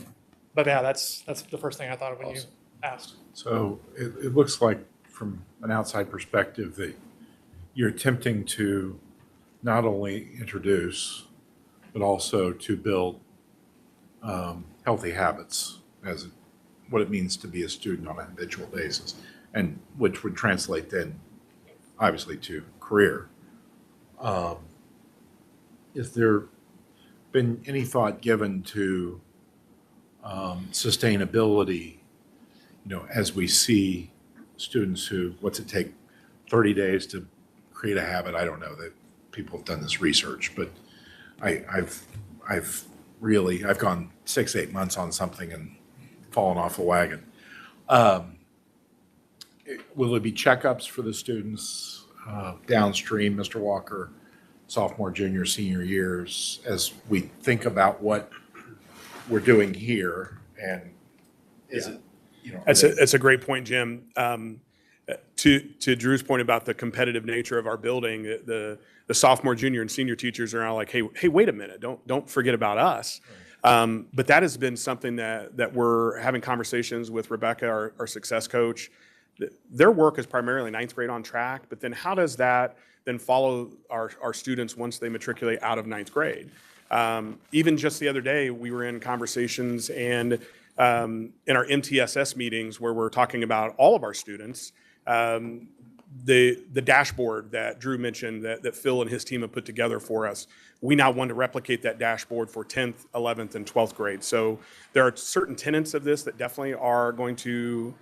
but yeah, that's the first thing I thought of when you asked. So it looks like from an outside perspective that you're attempting to not only introduce, but also to build healthy habits as what it means to be a student on a habitual basis, and which would translate then obviously to career. Has there been any thought given to sustainability, as we see students who, what's it take, 30 days to create a habit? I don't know that people have done this research, but I've gone 6-8 months on something and fallen off a wagon. Will there be checkups for the students downstream, Mr. Walker, sophomore, junior, senior years, as we think about what we're doing here? And is it, It's a great point, Jim. To Drew's point about the competitive nature of our building, the sophomore, junior, and senior teachers are now like, hey, wait a minute, don't forget about us. But that has been something that we're having conversations with Rebecca, our success coach. Their work is primarily ninth grade on track, but then how does that then follow our students once they matriculate out of ninth grade? Even just the other day, we were in conversations and in our MTSS meetings where we're talking about all of our students, the dashboard that Drew mentioned that Phil and his team have put together for us, we now want to replicate that dashboard for 10th, 11th, and 12th grade. So there are certain tenets of this that definitely are going to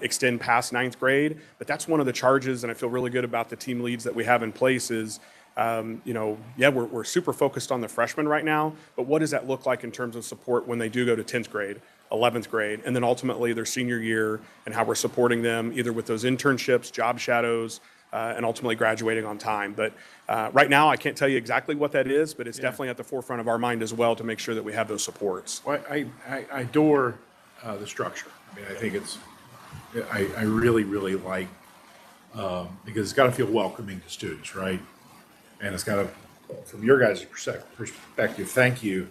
extend past ninth grade, but that's one of the charges, and I feel really good about the team leads that we have in place is, we're super focused on the freshmen right now, but what does that look like in terms of support when they do go to 10th grade, 11th grade, and then ultimately their senior year, and how we're supporting them either with those internships, job shadows, and ultimately graduating on time. But right now, I can't tell you exactly what that is, but it's definitely at the forefront of our mind as well to make sure that we have those supports. Well, I adore the structure. I mean, I think I really, really like, because it's got to feel welcoming to students, right? And it's got to, from your guys' perspective, thank you.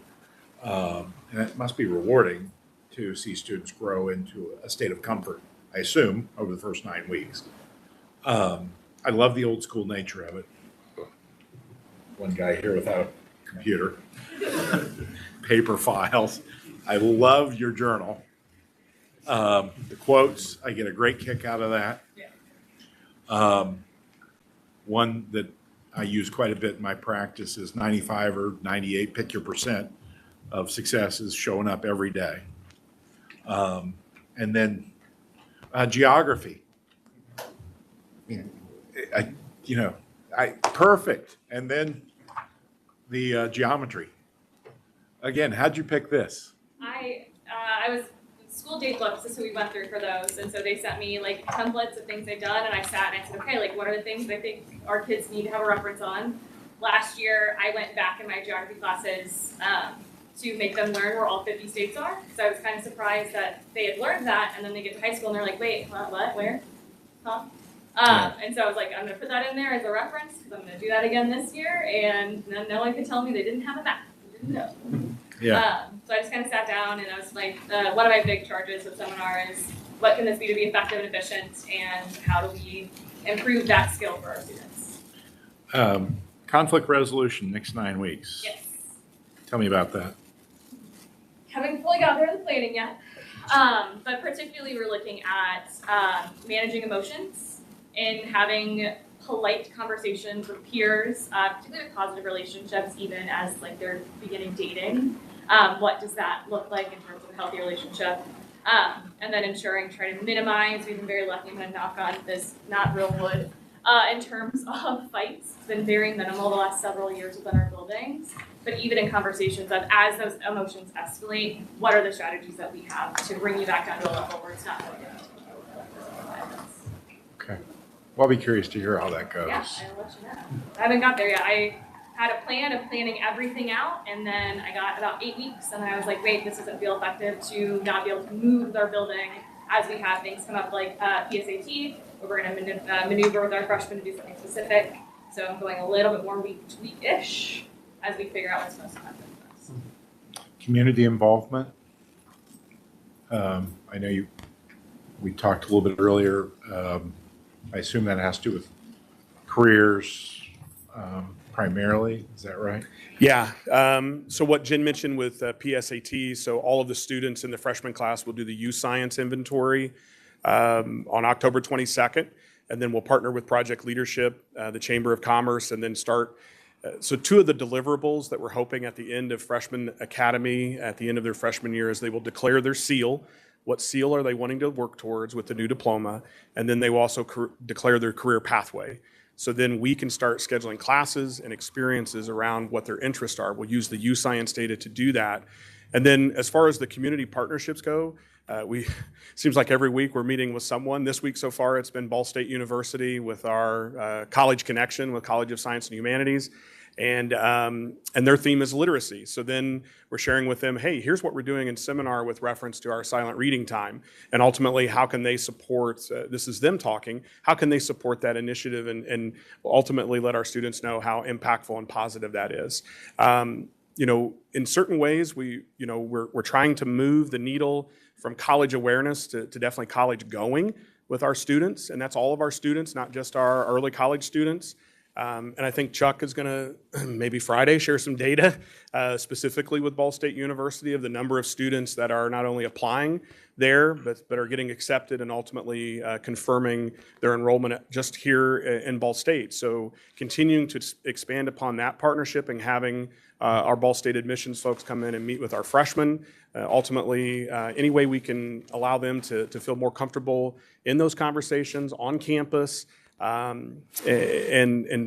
And it must be rewarding to see students grow into a state of comfort, I assume, over the first 9 weeks. I love the old school nature of it. One guy here without a computer, paper files. I love your journal. The quotes, I get a great kick out of that. One that I use quite a bit in my practice is 95 or 98, pick your percent of success is showing up every day. And then geography. Perfect. And then the geometry. Again, how'd you pick this? I was school date books is who we went through for those, and so they sent me like templates of things they'd done, and I sat and I said, okay, like what are the things that I think our kids need to have a reference on? Last year, I went back in my geography classes to make them learn where all 50 states are. So I was kind of surprised that they had learned that, and then they get to high school and they're like, wait, what, where? Huh? And so I was like, I'm gonna put that in there as a reference because I'm gonna do that again this year, and then no one could tell me they didn't have a map. They didn't know. Yeah. So I just kind of sat down and I was like, one of my big charges with seminar is what can this be to be effective and efficient, and how do we improve that skill for our students? Conflict resolution next 9 weeks. Yes. Tell me about that. Haven't fully got there in the planning yet, but particularly we're looking at managing emotions and having polite conversations with peers, particularly with positive relationships, even as like they're beginning dating. What does that look like in terms of a healthy relationship? And then ensuring, trying to minimize, we've been very lucky, I'm gonna knock on this, not real wood, in terms of fights. It's been very minimal the last several years within our buildings. But even in conversations of as those emotions escalate, what are the strategies that we have to bring you back down to a level where it's not going to Okay. Well, I'll be curious to hear how that goes. Yeah, I'll let you know. I haven't got there yet. I had a plan of planning everything out, and then I got about 8 weeks, and then I was like, wait, this doesn't feel effective to not be able to move with our building as we have things come up like PSAT, where we're going to maneuver with our freshmen to do something specific. So I'm going a little bit more week to week-ish as we figure out what's most effective for us. Community involvement. I know we talked a little bit earlier. I assume that has to do with careers primarily. Is that right? Yeah. So what Jen mentioned with PSAT, so all of the students in the freshman class will do the youth science inventory on October 22nd. And then we'll partner with Project Leadership, the Chamber of Commerce, and then start. So 2 of the deliverables that we're hoping at the end of freshman academy, at the end of their freshman year, is they will declare their seal. What seal are they wanting to work towards with the new diploma? And then they will also declare their career pathway. So then we can start scheduling classes and experiences around what their interests are. We'll use the U Science data to do that. And then as far as the community partnerships go, seems like every week we're meeting with someone. This week so far it's been Ball State University with our college connection with College of Science and Humanities. And their theme is literacy. So then we're sharing with them, hey, here's what we're doing in seminar with reference to our silent reading time. And ultimately, how can they support, this is them talking, how can they support that initiative and ultimately let our students know how impactful and positive that is. In certain ways, we're trying to move the needle from college awareness to definitely college going with our students. And that's all of our students, not just our early college students. And I think Chuck is going to maybe Friday share some data specifically with Ball State University of the number of students that are not only applying there, but are getting accepted and ultimately confirming their enrollment just here in Ball State. So continuing to expand upon that partnership and having our Ball State admissions folks come in and meet with our freshmen. Ultimately, any way we can allow them to feel more comfortable in those conversations on campus, and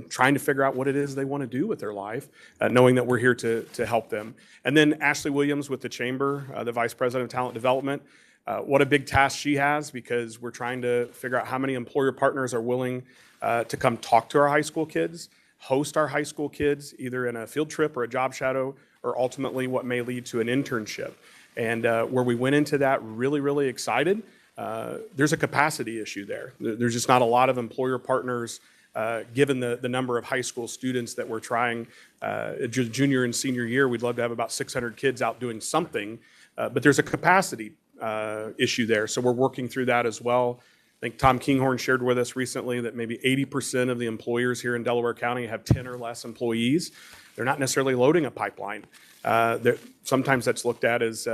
trying to figure out what it is they want to do with their life, knowing that we're here to help them. And then Ashley Williams with the Chamber, the Vice President of Talent Development, what a big task she has, because we're trying to figure out how many employer partners are willing to come talk to our high school kids, host our high school kids, either in a field trip or a job shadow, or ultimately what may lead to an internship. And where we went into that really, really excited. There's a capacity issue there. There's just not a lot of employer partners, given the number of high school students that we're trying. Junior and senior year, we'd love to have about 600 kids out doing something, but there's a capacity issue there. So we're working through that as well. I think Tom Kinghorn shared with us recently that maybe 80% of the employers here in Delaware County have 10 or less employees. They're not necessarily loading a pipeline. Sometimes that's looked at as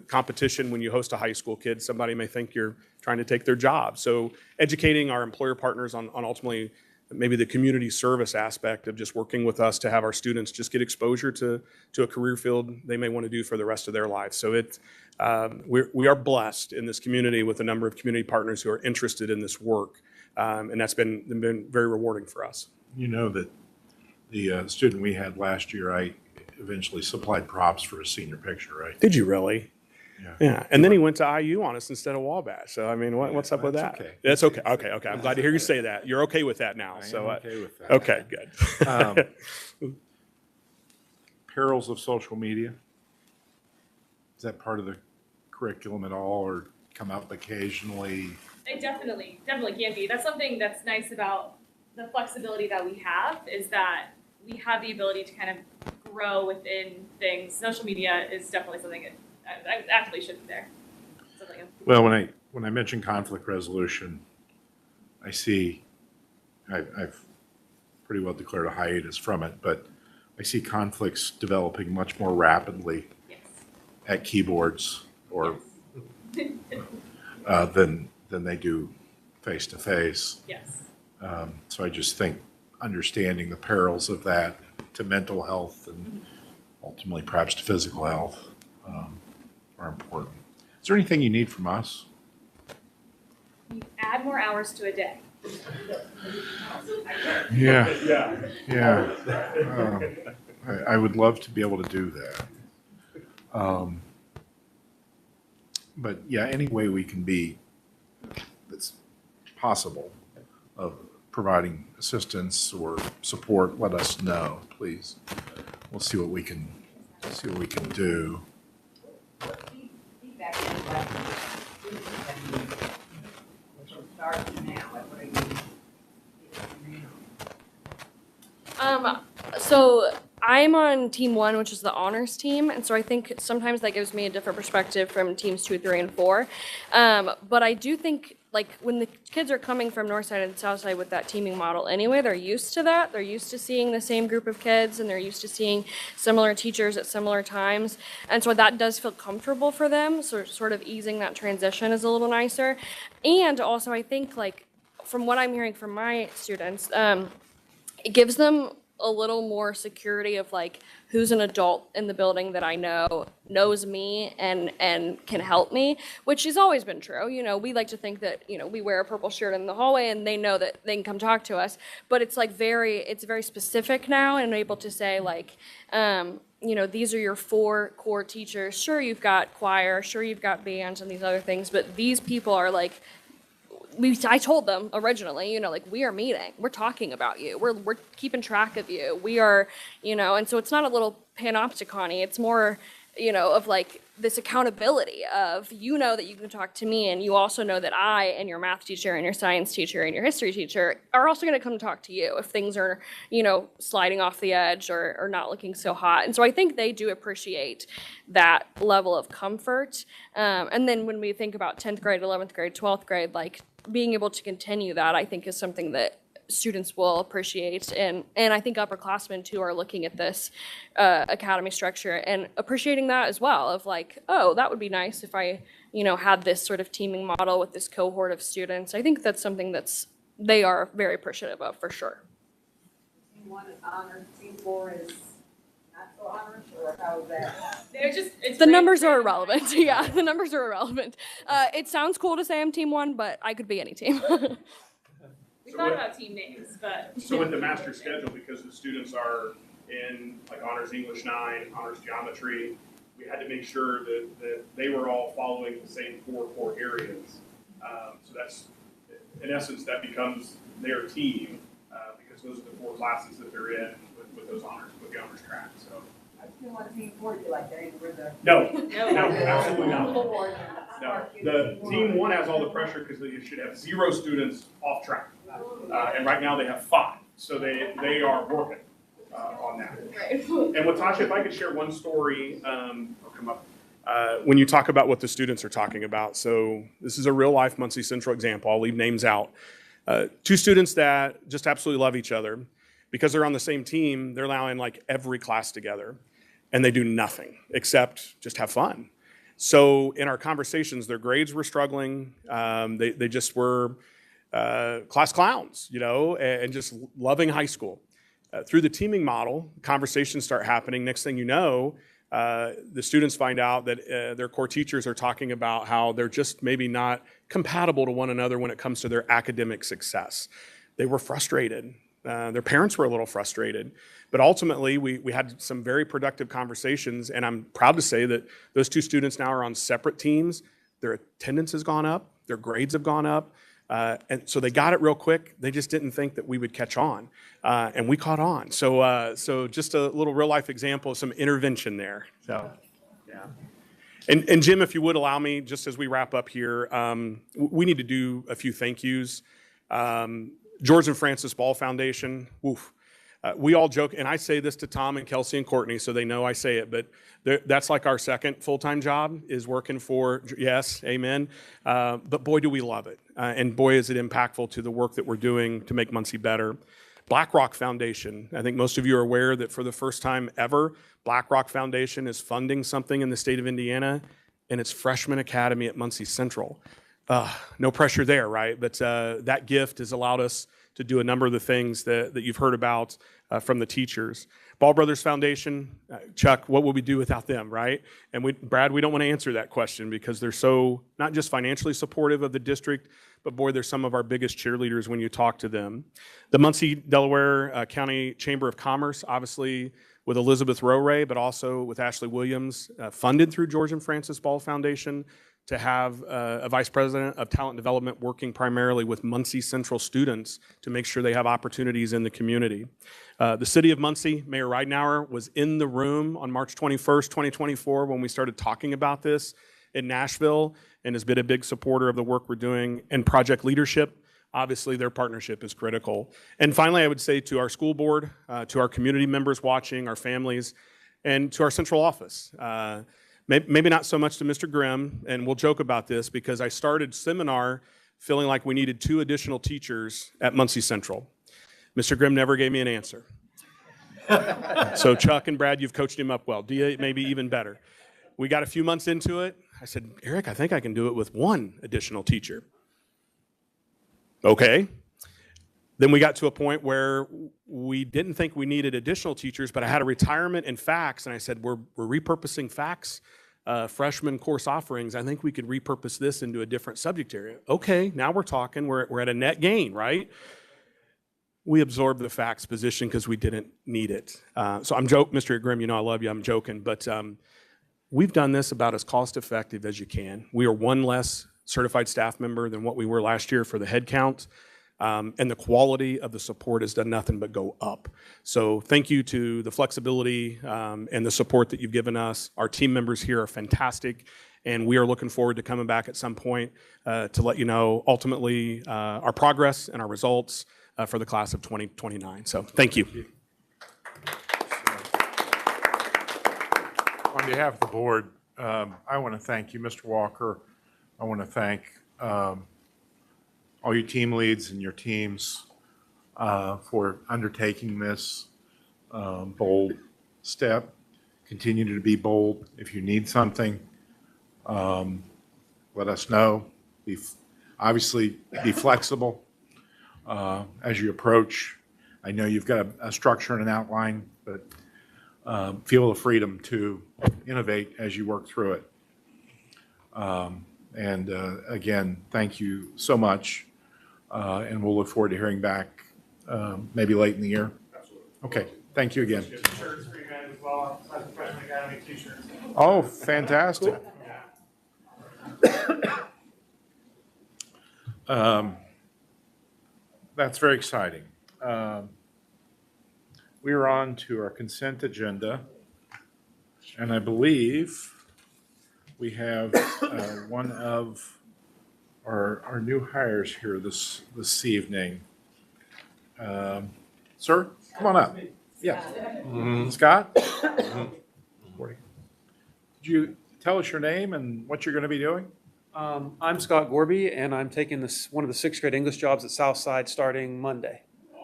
competition when you host a high school kid. Somebody may think you're trying to take their job. So educating our employer partners on ultimately maybe the community service aspect of just working with us to have our students just get exposure to a career field they may want to do for the rest of their lives. So we are blessed in this community with a number of community partners who are interested in this work, and that's been very rewarding for us. You know that the student we had last year, I eventually supplied props for his senior picture, right? Did you really? Yeah. Yeah, and then he went to IU on us instead of Wabash. So I mean, what's up with That's that? okay. That's okay. Okay. I'm glad to hear you say that. You're okay with that now. I So am okay with that. okay, good. Perils of social media. Is that part of the curriculum at all, or come up occasionally? It definitely can be. That's something that's nice about the flexibility that we have, is that we have the ability to kind of grow within things. Social media is definitely something that actually should be there. Well, when I mention conflict resolution, I see, I've pretty well declared a hiatus from it, but I see conflicts developing much more rapidly Yes. at keyboards or than they do face to face. Yes. So I just think understanding the perils of that to mental health and ultimately perhaps to physical health are important. Is there anything you need from us? You add more hours to a day. Yeah. I would love to be able to do that. But yeah, any way we can be that's possible of providing assistance or support, let us know, please. We'll see what we can do. So I'm on team 1, which is the honors team, and so I think sometimes that gives me a different perspective from teams 2, 3, and 4. But I do think, like, when the kids are coming from Northside and Southside with that teaming model anyway, they're used to that. They're used to seeing the same group of kids, and they're used to seeing similar teachers at similar times. And so that does feel comfortable for them, so sort of easing that transition is a little nicer. And also, I think, like, from what I'm hearing from my students, it gives them a little more security of, like, who's an adult in the building that I know knows me and can help me, which has always been true. You know, we like to think that, you know, we wear a purple shirt in the hallway and they know that they can come talk to us, but it's like it's very specific now, and able to say, like, you know, these are your 4 core teachers. Sure, you've got choir, sure, you've got bands and these other things, but these people are, like, I told them originally, you know, like, we are meeting, we're talking about you, we're keeping track of you, we are, you know, and so it's not a little panopticon-y, it's more, you know, of, like, this accountability of, you know, that you can talk to me, and you also know that I and your math teacher and your science teacher and your history teacher are also going to come talk to you if things are, you know, sliding off the edge or not looking so hot. And so I think they do appreciate that level of comfort. And then when we think about 10th grade, 11th grade, 12th grade, like, being able to continue that, I think, is something that students will appreciate. And I think upperclassmen, too, are looking at this academy structure and appreciating that as well, of, like, oh, that would be nice if I, you know, had this sort of teaming model with this cohort of students. I think that's something they are very appreciative of, for sure. Team 1 is honors, team 4 is not so honors, or how is that? The numbers are irrelevant. Yeah, the numbers are irrelevant. It sounds cool to say I'm team 1, but I could be any team. We thought about team names, but. So with the master schedule, because the students are in, like, honors English 9, honors geometry, we had to make sure that they were all following the same 4 core areas. So that's, in essence, that becomes their team, because those are the 4 classes that they're in with those honors, with the honors track. So. I still want team 4 to be like they're in the. No, absolutely not. No, the team 1 has all the pressure because they should have 0 students off track. And right now they have 5, so they are working on that. Right. And with Tasha, if I could share one story, I'll come up. When you talk about what the students are talking about, so this is a real life Muncie Central example. I'll leave names out. 2 students that just absolutely love each other. Because they're on the same team, they're now in, like, every class together, and they do nothing except just have fun. So in our conversations, their grades were struggling. They just were class clowns, and just loving high school. Through the teaming model, conversations start happening. Next thing you know, the students find out that their core teachers are talking about how they're just maybe not compatible to one another when it comes to their academic success. They were frustrated. Their parents were a little frustrated. But ultimately, we had some very productive conversations, and I'm proud to say that those two students now are on separate teams. Their attendance has gone up. Their grades have gone up. And so they got it real quick. They just didn't think that we would catch on. And we caught on. So just a little real life example of some intervention there. So, yeah. And Jim, if you would allow me, just as we wrap up here, we need to do a few thank yous. George and Francis Ball Foundation, woof. We all joke, and I say this to Tom and Kelsey and Courtney, so they know I say it, but that's like our second full-time job is working for, yes, amen. But boy, do we love it. And boy, is it impactful to the work that we're doing to make Muncie better. BlackRock Foundation, I think most of you are aware that for the first time ever, BlackRock Foundation is funding something in the state of Indiana, and it's Freshman Academy at Muncie Central. No pressure there, right? But that gift has allowed us to do a number of the things that you've heard about from the teachers. Ball Brothers Foundation, Chuck, what would we do without them, right? And Brad, we don't want to answer that question because they're so not just financially supportive of the district, but boy, they're some of our biggest cheerleaders when you talk to them. The Muncie, Delaware County Chamber of Commerce, obviously with Elizabeth Roray, but also with Ashley Williams, funded through George and Francis Ball Foundation, to have a vice president of talent development working primarily with Muncie Central students to make sure they have opportunities in the community. The city of Muncie, Mayor Ridenour, was in the room on March 21st, 2024 when we started talking about this in Nashville and has been a big supporter of the work we're doing. And project leadership, obviously their partnership is critical. And finally, I would say to our school board, to our community members watching, our families, and to our central office. Maybe not so much to Mr. Grimm, and we'll joke about this because I started seminar feeling like we needed 2 additional teachers at Muncie Central. Mr. Grimm never gave me an answer. So Chuck and Brad, you've coached him up well. Dia, maybe even better. We got a few months into it. I said, Eric, I think I can do it with 1 additional teacher. Okay. Then we got to a point where we didn't think we needed additional teachers, but I had a retirement in FACS, and I said, we're repurposing FACS freshman course offerings. I think we could repurpose this into a different subject area. Okay, now we're talking. We're at a net gain, right? We absorbed the FACS position because we didn't need it. So I'm joking, Mr. Grimm, you know I love you, I'm joking, but we've done this about as cost effective as you can. We are 1 less certified staff member than what we were last year for the head count. And the quality of the support has done nothing but go up. So thank you to the flexibility and the support that you've given us. Our team members here are fantastic, and we are looking forward to coming back at some point to let you know ultimately our progress and our results for the class of 2029. So thank you. On behalf of the board, I want to thank you, Mr. Walker. I want to thank all your team leads and your teams for undertaking this bold step. Continue to be bold. If you need something, let us know. Obviously, be flexible as you approach. I know you've got a structure and an outline, but feel the freedom to innovate as you work through it. And again, thank you so much. And we'll look forward to hearing back maybe late in the year. Absolutely. Okay, thank you again. Shirts for you guys as well, besides the Freshman Academy t-shirts. Oh, fantastic. That's very exciting. We are on to our consent agenda, and I believe we have one of our new hires here this evening. Sir, come on up. Yeah. Scott? Could you tell us your name and what you're going to be doing? I'm Scott Gorby, and I'm taking one of the 6th grade English jobs at Southside starting Monday.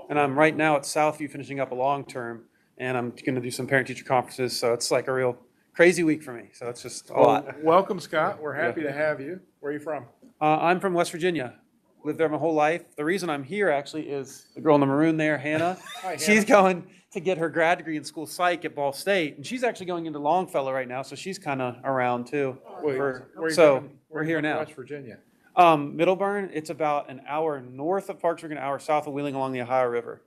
And I'm right now at Southview finishing up a long term, and I'm going to do some parent-teacher conferences, so it's like a real crazy week for me. So it's just a lot. Welcome, Scott. We're happy to have you. Where are you from? I'm from West Virginia. lived there my whole life. The reason I'm here actually is the girl in the maroon there, Hannah. She's going to get her grad degree in school psych at Ball State, and she's actually going into Longfellow right now, so she's kind of around too. We're here now. West Virginia. Middleburn, it's about an hour north of Parksburg, an hour south of Wheeling along the Ohio River.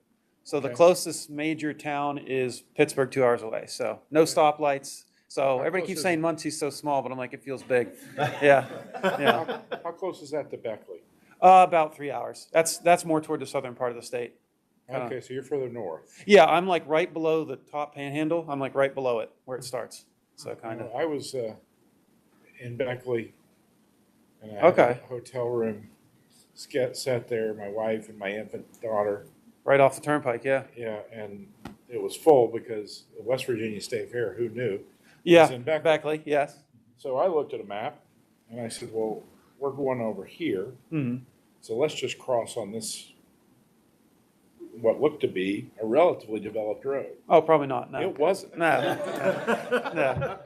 So the Okay. closest major town is Pittsburgh, 2 hours away. So no stoplights. So everybody close keeps is saying Muncie's so small, but I'm like, it feels big. Yeah, yeah. How close is that to Beckley? About 3 hours. That's more toward the southern part of the state. Okay, so you're further north. Yeah, I'm like right below the top panhandle. I'm like right below it where it starts. So kind of. I was in Beckley, and I had Okay. a hotel room sat there, my wife and my infant daughter. Right off the turnpike, yeah. Yeah, and it was full because the West Virginia State Fair, who knew? Yeah, It's in Beckley. Beckley, yes. So I looked at a map and I said, well, we're going over here. Hmm. So let's just cross on this, what looked to be a relatively developed road. Oh, probably not, no. It wasn't. No. No.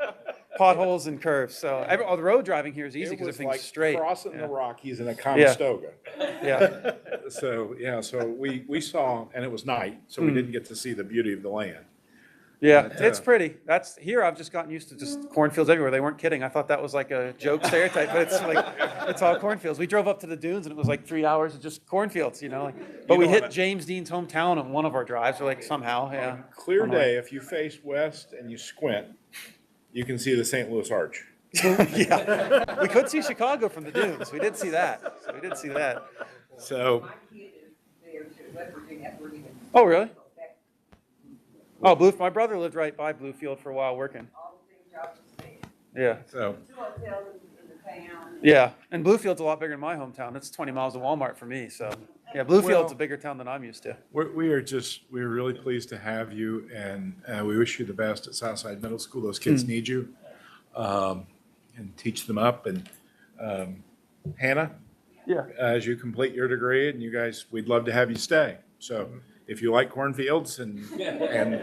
Potholes and curves, so the road driving here is easy It because was everything's like straight. crossing Yeah. the Rockies in a Conestoga. Yeah, So, yeah, so we saw, and it was night, so we didn't get to see the beauty of the land. yeah, But, it's pretty. That's, here I've just gotten used to just cornfields everywhere. They weren't kidding. I thought that was like a joke stereotype, but it's like, it's all cornfields. We drove up to the dunes and it was like 3 hours of just cornfields, like, but we know hit what? James Dean's hometown on one of our drives, or like somehow, yeah. Clear I'm like- day, if you face west and you squint, you can see the St. Louis Arch. Yeah, we could see Chicago from the dunes. We did see that. So we did see that. So, My kid is there too, West Virginia, we're even. Oh, really? Oh, my brother lived right by Bluefield for a while working. All the things y'all just said. Yeah, so, 2 hotels in the town. yeah. And Bluefield's a lot bigger than my hometown. It's 20 miles to Walmart for me. So, yeah, Bluefield's Well- a bigger town than I'm used to. we're really pleased to have you, and we wish you the best at Southside Middle School. Those kids need you, and teach them up. And Hannah, Yeah. as you complete your degree, and you guys, we'd love to have you stay. So if you like cornfields and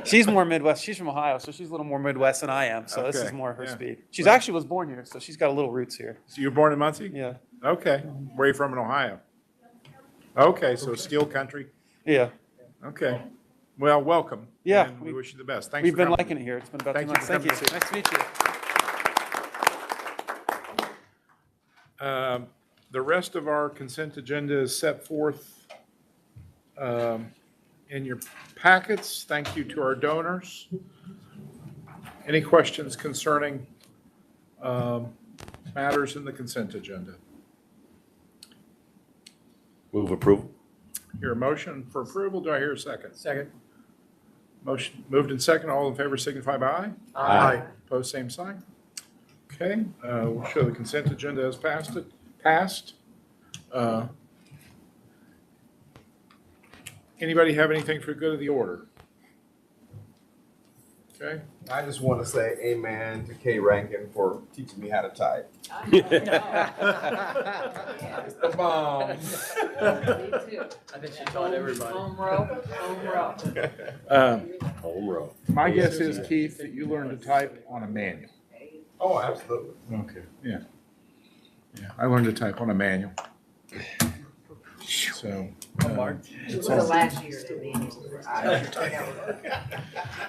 She's more Midwest. She's from Ohio, so she's a little more Midwest than I am. So this is Okay, more her yeah. speed. She's actually was born here, so she's got a little roots here. so you were born in Muncie? Yeah. Okay. Where are you from in Ohio? Okay, so Steel Country. Yeah. Okay. Well, welcome. Yeah, And we wish you the best. Thanks We've for been coming. liking it here. It's been about 2 Thank you months. for Thank you. coming. Nice to meet you. The rest of our consent agenda is set forth in your packets. Thank you to our donors. Any questions concerning matters in the consent agenda? Move approval. Hear a motion for approval? Do I hear a second? Second. Motion moved and second. All in favor signify by aye. Aye. Opposed, same sign. Okay, we'll show the consent agenda as passed. Anybody have anything for the good of the order? Okay, I just want to say amen to Kay Rankin for teaching me how to type. The bomb. Me too. I think she taught everybody. Home row, home row. Home row. my guess is, Keith, that you learned to type on a manual. Oh, absolutely. Okay. Yeah. Yeah, I learned to type on a manual. So. It was the last year that me.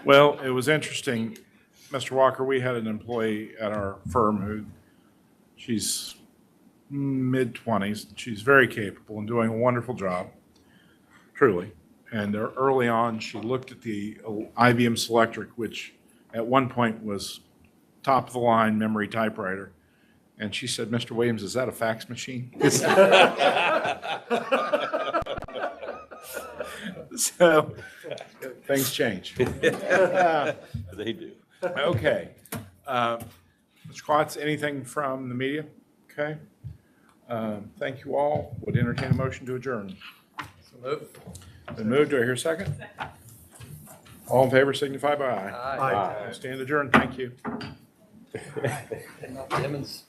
Well, it was interesting, Mr. Walker, we had an employee at our firm who, she's mid-20s. She's very capable and doing a wonderful job, truly. And early on, she looked at the IBM Selectric, which at one point was top-of-the-line memory typewriter. And she said, Mr. Williams, is that a fax machine? So, things change. They do. Okay. Mr. Klotz, anything from the media? Okay. Thank you all. Would entertain a motion to adjourn. Been moved. Do I hear a second? All in favor signify by aye. Aye. Stand adjourned. Thank you. Emmons.